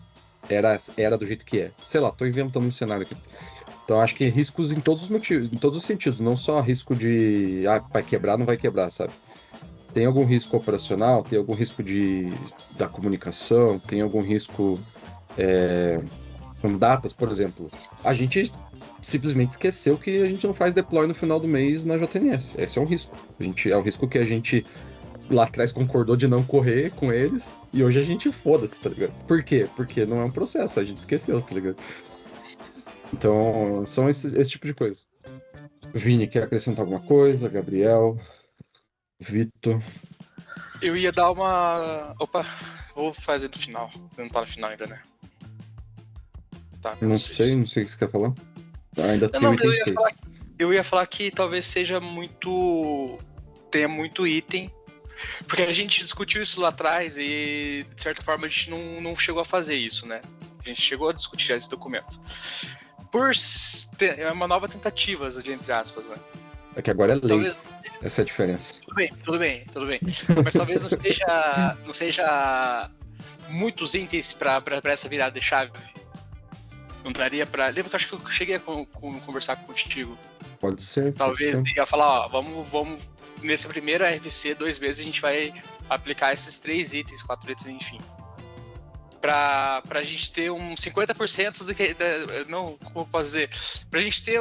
era do jeito que é. Sei lá, tô inventando um cenário aqui. Então acho que riscos em todos os motivos, em todos os sentidos, não só risco de vai quebrar, não vai quebrar, sabe? Tem algum risco operacional, tem algum risco da comunicação, tem algum risco com datas, por exemplo. A gente simplesmente esqueceu que a gente não faz deploy no final do mês na JNS. Esse é um risco. É um risco que a gente lá atrás concordou de não correr com eles e hoje a gente foda-se, tá ligado? Por quê? Porque não é um processo, a gente esqueceu, tá ligado? Então, são esse tipo de coisa. Vini, quer acrescentar alguma coisa? Gabriel? Vitor? Eu ia dar uma... Opa, vou fazer do final. Não tá no final ainda, né? Tá, Não sei o que você quer falar. Ainda tem Não, item 6. eu ia falar que talvez seja muito... tenha muito item. Porque a gente discutiu isso lá atrás e, de certa forma, a gente não chegou a fazer isso, né? A gente chegou a discutir esse documento. É uma nova tentativa, entre aspas, né? É que agora é lei. Talvez... Essa é a diferença. Tudo bem. Mas talvez não seja muitos itens pra essa virada de chave. Não daria pra... Lembra que eu acho que eu cheguei a conversar contigo. Pode ser. Talvez ia falar, ó, vamos nesse primeiro RFC 2 vezes a gente vai aplicar esses 3 itens, 4 itens, enfim. Pra gente ter um 50% do que... Não, como eu posso dizer? Pra gente ter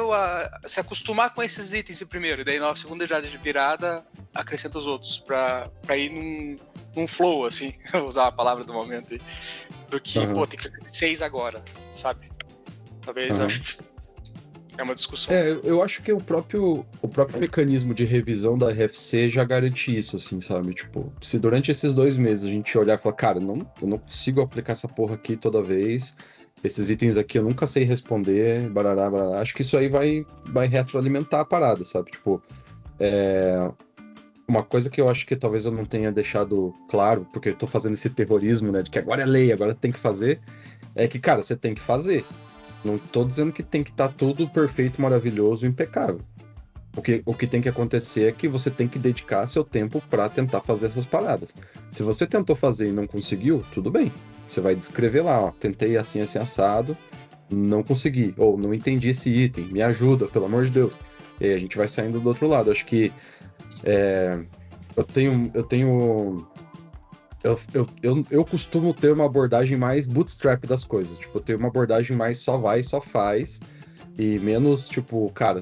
se acostumar com esses itens primeiro, e daí na segunda virada acrescenta os outros, pra ir num flow, assim, vou usar a palavra do momento aí, do que, pô, tem que fazer 6 agora, sabe? Talvez, eu acho que é uma discussão. Eu acho que o próprio mecanismo de revisão da RFC já garante isso, assim, sabe? Tipo, se durante esses 2 meses a gente olhar e falar, cara, eu não consigo aplicar essa porra aqui toda vez, esses itens aqui eu nunca sei responder, barará, acho que isso aí vai retroalimentar a parada, sabe? Tipo, uma coisa que eu acho que talvez eu não tenha deixado claro, porque eu tô fazendo esse terrorismo, né, de que agora é lei, agora tem que fazer, é que, cara, você tem que fazer. Não tô dizendo que tem que estar tudo perfeito, maravilhoso, impecável. O que tem que acontecer é que você tem que dedicar seu tempo para tentar fazer essas paradas. Se você tentou fazer e não conseguiu, tudo bem. Você vai descrever lá, ó, tentei assim, assim, assado, não consegui, ou não entendi esse item, me ajuda, pelo amor de Deus. E aí a gente vai saindo do outro lado. Acho que eu costumo ter uma abordagem mais bootstrap das coisas. Tipo, eu tenho uma abordagem mais só vai, só faz. E menos, tipo, cara,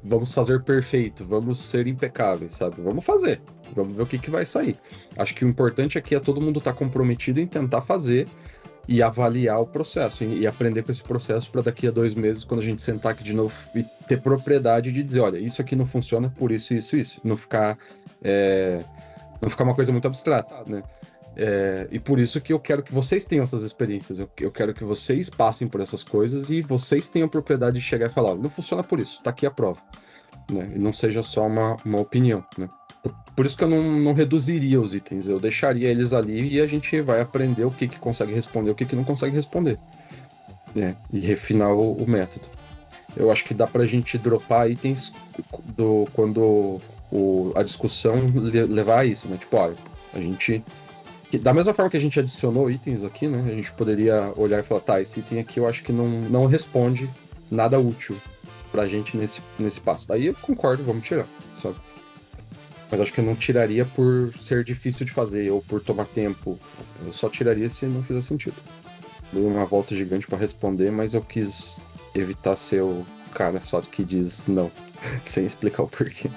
vamos fazer perfeito, vamos ser impecáveis, sabe? Vamos fazer. Vamos ver o que vai sair. Acho que o importante aqui é todo mundo estar comprometido em tentar fazer e avaliar o processo. E aprender com esse processo para daqui a 2 meses, quando a gente sentar aqui de novo e ter propriedade de dizer, olha, isso aqui não funciona por isso, isso, isso. Não ficar uma coisa muito abstrata, né? E por isso que eu quero que vocês tenham essas experiências, eu quero que vocês passem por essas coisas e vocês tenham a propriedade de chegar e falar, não funciona por isso, tá aqui a prova, né? E não seja só uma opinião, né? Por isso que eu não reduziria os itens, eu deixaria eles ali e a gente vai aprender o que consegue responder, o que não consegue responder, né? E refinar o método. Eu acho que dá pra gente dropar itens quando a discussão levar a isso, né? Tipo, olha, a gente... Da mesma forma que a gente adicionou itens aqui, né? A gente poderia olhar e falar, tá, esse item aqui eu acho que não responde nada útil pra gente nesse passo. Daí eu concordo, vamos tirar, sabe? Mas acho que eu não tiraria por ser difícil de fazer ou por tomar tempo. Eu só tiraria se não fizer sentido. Dei uma volta gigante pra responder, mas eu quis evitar ser o cara só que diz não, sem explicar o porquê.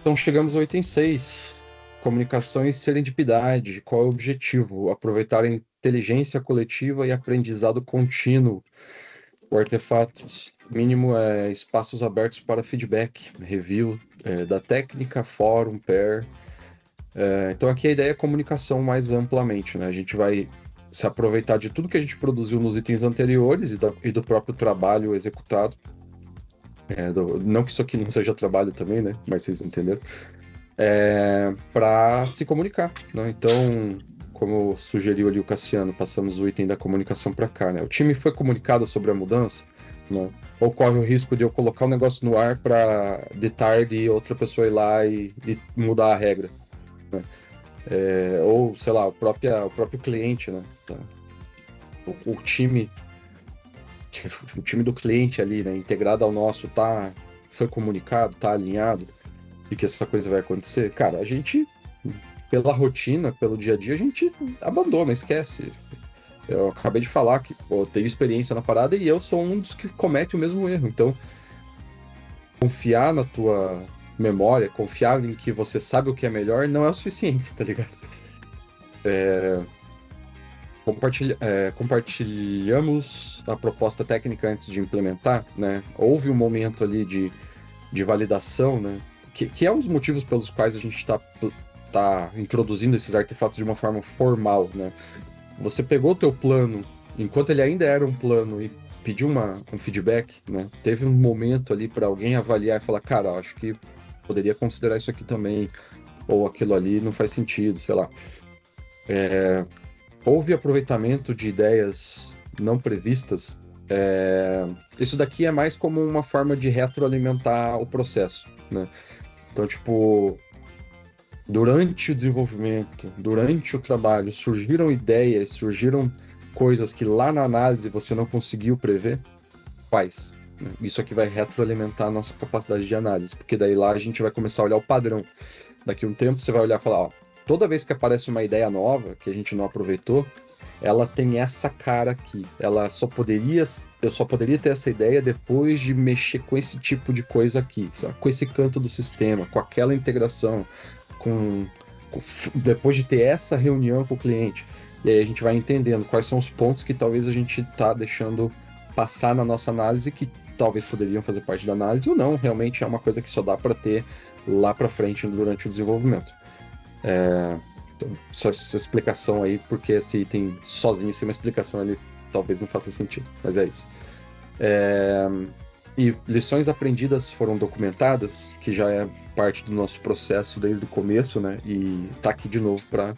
Então chegamos ao item 6. Comunicação e serendipidade. Qual é o objetivo? Aproveitar a inteligência coletiva e aprendizado contínuo. O artefato mínimo é espaços abertos para feedback, review da técnica, fórum, pair. Então aqui a ideia é comunicação mais amplamente, né? A gente vai se aproveitar de tudo que a gente produziu nos itens anteriores e do próprio trabalho executado. Não que isso aqui não seja trabalho também, né? Mas vocês entenderam. Para se comunicar, né? Então, como sugeriu ali o Cassiano, passamos o item da comunicação para cá, né? O time foi comunicado sobre a mudança, né? Ou corre o risco de eu colocar o negócio no ar para de tarde outra pessoa ir lá e mudar a regra, né? Ou, sei lá, o próprio cliente, né? O time do cliente ali, né, integrado ao nosso, foi comunicado, tá alinhado, e que essa coisa vai acontecer, cara, a gente, pela rotina, pelo dia a dia, a gente abandona, esquece. Eu acabei de falar que eu tenho experiência na parada e eu sou um dos que comete o mesmo erro, então confiar na tua memória, confiar em que você sabe o que é melhor, não é o suficiente, tá ligado? compartilhamos a proposta técnica antes de implementar, né? Houve um momento ali de validação, né? Que é um dos motivos pelos quais a gente está introduzindo esses artefatos de uma forma formal, né? Você pegou o teu plano, enquanto ele ainda era um plano, e pediu um feedback, né? Teve um momento ali para alguém avaliar e falar, cara, acho que poderia considerar isso aqui também, ou aquilo ali não faz sentido, sei lá. Houve aproveitamento de ideias não previstas. Isso daqui é mais como uma forma de retroalimentar o processo, né? Então, tipo, durante o desenvolvimento, durante o trabalho, surgiram ideias, surgiram coisas que lá na análise você não conseguiu prever, faz. Né? Isso aqui vai retroalimentar a nossa capacidade de análise, porque daí lá a gente vai começar a olhar o padrão. Daqui a um tempo você vai olhar e falar, ó, toda vez que aparece uma ideia nova que a gente não aproveitou, ela tem essa cara aqui. Eu só poderia ter essa ideia depois de mexer com esse tipo de coisa aqui, sabe? Com esse canto do sistema, com aquela integração, depois de ter essa reunião com o cliente. E aí a gente vai entendendo quais são os pontos que talvez a gente está deixando passar na nossa análise, que talvez poderiam fazer parte da análise ou não. Realmente é uma coisa que só dá para ter lá para frente durante o desenvolvimento. Então, só essa explicação aí, porque esse item sozinho, sem uma explicação, ele talvez não faça sentido, mas é isso. E lições aprendidas foram documentadas, que já é parte do nosso processo desde o começo, né? E tá aqui de novo para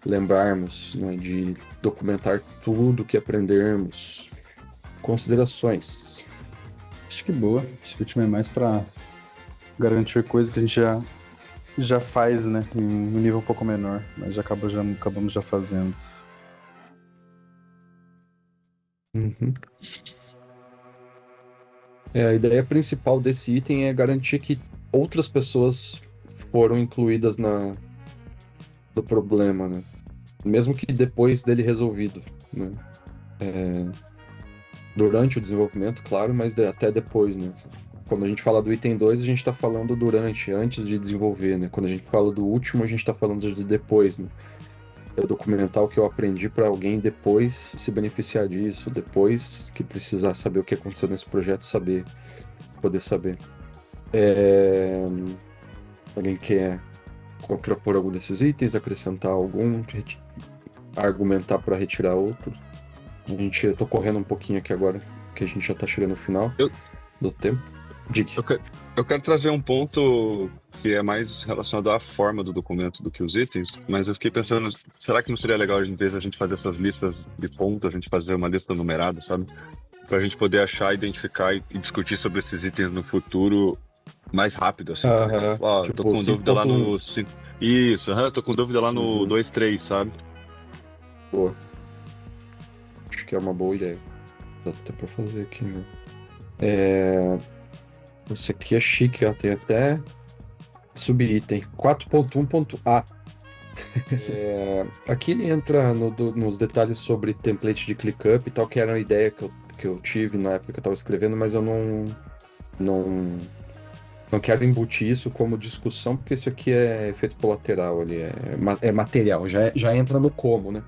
lembrarmos, né, de documentar tudo que aprendermos. Considerações. Acho que boa. Esse último é mais para garantir coisas que a gente já faz, né? Em um nível um pouco menor, mas acabamos já fazendo. Uhum. A ideia principal desse item é garantir que outras pessoas foram incluídas do problema, né? Mesmo que depois dele resolvido, né? Durante o desenvolvimento, claro, mas até depois, né? Quando a gente fala do item 2, a gente está falando antes de desenvolver, né? Quando a gente fala do último, a gente está falando de depois, né? Eu documentar o que eu aprendi para alguém depois se beneficiar disso, depois que precisar saber o que aconteceu nesse projeto, poder saber. Alguém quer contrapor algum desses itens, acrescentar algum, argumentar para retirar outro? Eu tô correndo um pouquinho aqui agora, que a gente já tá chegando no final do tempo. Dick. Eu quero trazer um ponto que é mais relacionado à forma do documento do que os itens, mas eu fiquei pensando, será que não seria legal, em vez de a gente fazer essas listas de pontos, a gente fazer uma lista numerada, sabe? Pra gente poder achar, identificar e discutir sobre esses itens no futuro mais rápido, assim. Tipo, tô com dúvida lá no... Isso, tô com dúvida lá no 2, 3, sabe? Boa. Acho que é uma boa ideia. Dá até pra fazer aqui, né? Esse aqui é chique, ó. Tem até subitem. 4.1.a. Aqui ele entra nos detalhes sobre template de ClickUp e tal, que era uma ideia que eu tive na época que eu estava escrevendo, mas eu não quero embutir isso como discussão, porque isso aqui é efeito colateral, ali é material, já entra no como, né?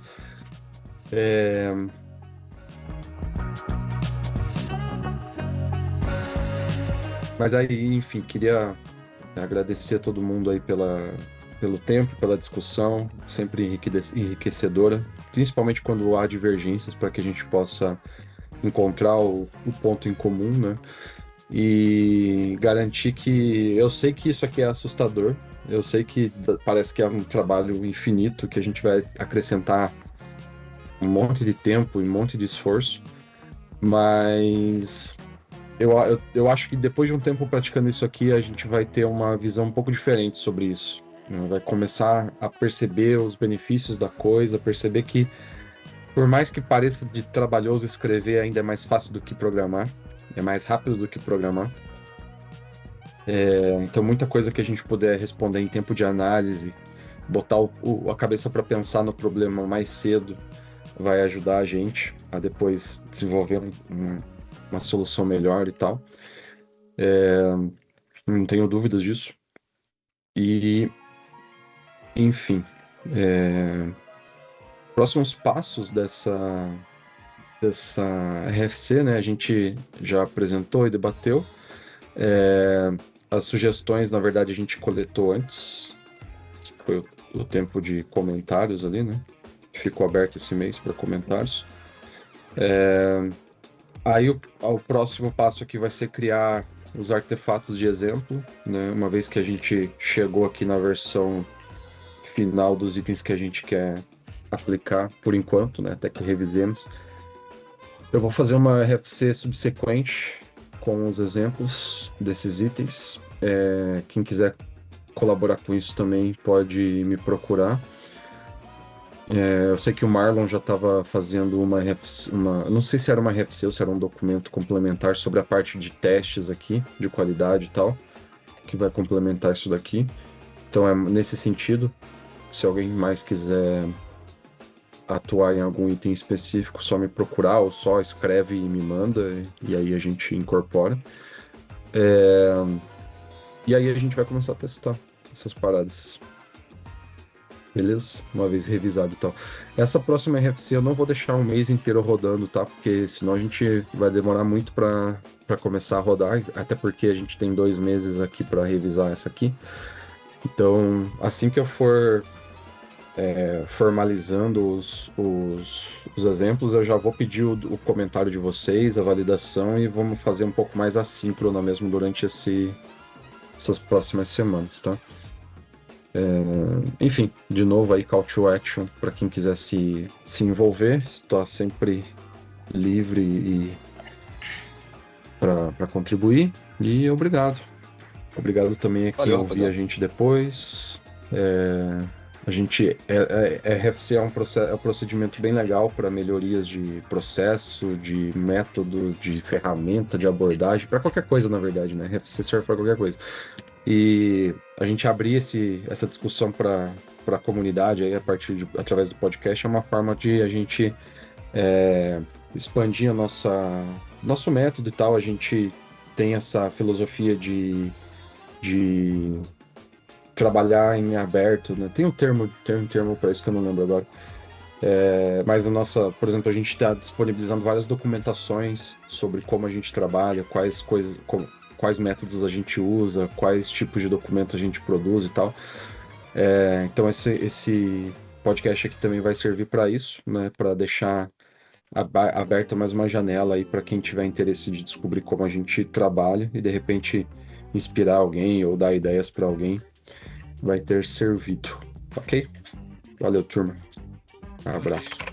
Mas aí, enfim, queria agradecer a todo mundo aí pelo tempo, pela discussão, sempre enriquecedora, principalmente quando há divergências, para que a gente possa encontrar o ponto em comum, né? E garantir que... Eu sei que isso aqui é assustador, eu sei que parece que é um trabalho infinito, que a gente vai acrescentar um monte de tempo e um monte de esforço, mas... Eu acho que depois de um tempo praticando isso aqui, a gente vai ter uma visão um pouco diferente sobre isso. Vai começar a perceber os benefícios da coisa, perceber que, por mais que pareça de trabalhoso escrever, ainda é mais fácil do que programar, é mais rápido do que programar. Então, muita coisa que a gente puder responder em tempo de análise, botar a cabeça para pensar no problema mais cedo, vai ajudar a gente a depois desenvolver uma solução melhor e tal. Não tenho dúvidas disso. E, enfim, Próximos passos dessa RFC, né? A gente já apresentou e debateu. As sugestões, na verdade, a gente coletou antes. Foi o tempo de comentários ali, né? Ficou aberto esse mês para comentários. Aí o próximo passo aqui vai ser criar os artefatos de exemplo, né? Uma vez que a gente chegou aqui na versão final dos itens que a gente quer aplicar por enquanto, né? Até que revisemos. Eu vou fazer uma RFC subsequente com os exemplos desses itens. Quem quiser colaborar com isso também pode me procurar. Eu sei que o Marlon já estava fazendo uma não sei se era uma RFC ou se era um documento complementar sobre a parte de testes aqui, de qualidade e tal, que vai complementar isso daqui. Então é nesse sentido. Se alguém mais quiser atuar em algum item específico, só me procurar ou só escreve e me manda, e aí a gente incorpora. E aí a gente vai começar a testar essas paradas. Beleza? Uma vez revisado e tal. Essa próxima RFC eu não vou deixar um mês inteiro rodando, tá? Porque senão a gente vai demorar muito para começar a rodar, até porque a gente tem 2 meses aqui para revisar essa aqui. Então, assim que eu for formalizando os exemplos, eu já vou pedir o comentário de vocês, a validação, e vamos fazer um pouco mais assíncrona mesmo durante essas próximas semanas, tá? Enfim, de novo aí, call to action para quem quiser se envolver, está sempre livre e para contribuir, e obrigado também a quem ouvir a gente depois. A gente RFC é um procedimento bem legal para melhorias de processo, de método, de ferramenta, de abordagem, para qualquer coisa, na verdade, né? RFC serve para qualquer coisa. E a gente abrir essa discussão para a comunidade aí, através do podcast, é uma forma de a gente expandir nosso método e tal. A gente tem essa filosofia de trabalhar em aberto, né? Tem um termo para isso que eu não lembro agora. Mas por exemplo, a gente está disponibilizando várias documentações sobre como a gente trabalha, quais métodos a gente usa, quais tipos de documento a gente produz e tal. Então esse podcast aqui também vai servir para isso, né? Para deixar aberta mais uma janela aí para quem tiver interesse de descobrir como a gente trabalha e de repente inspirar alguém ou dar ideias para alguém. Vai ter servido, ok? Valeu, turma. Um abraço.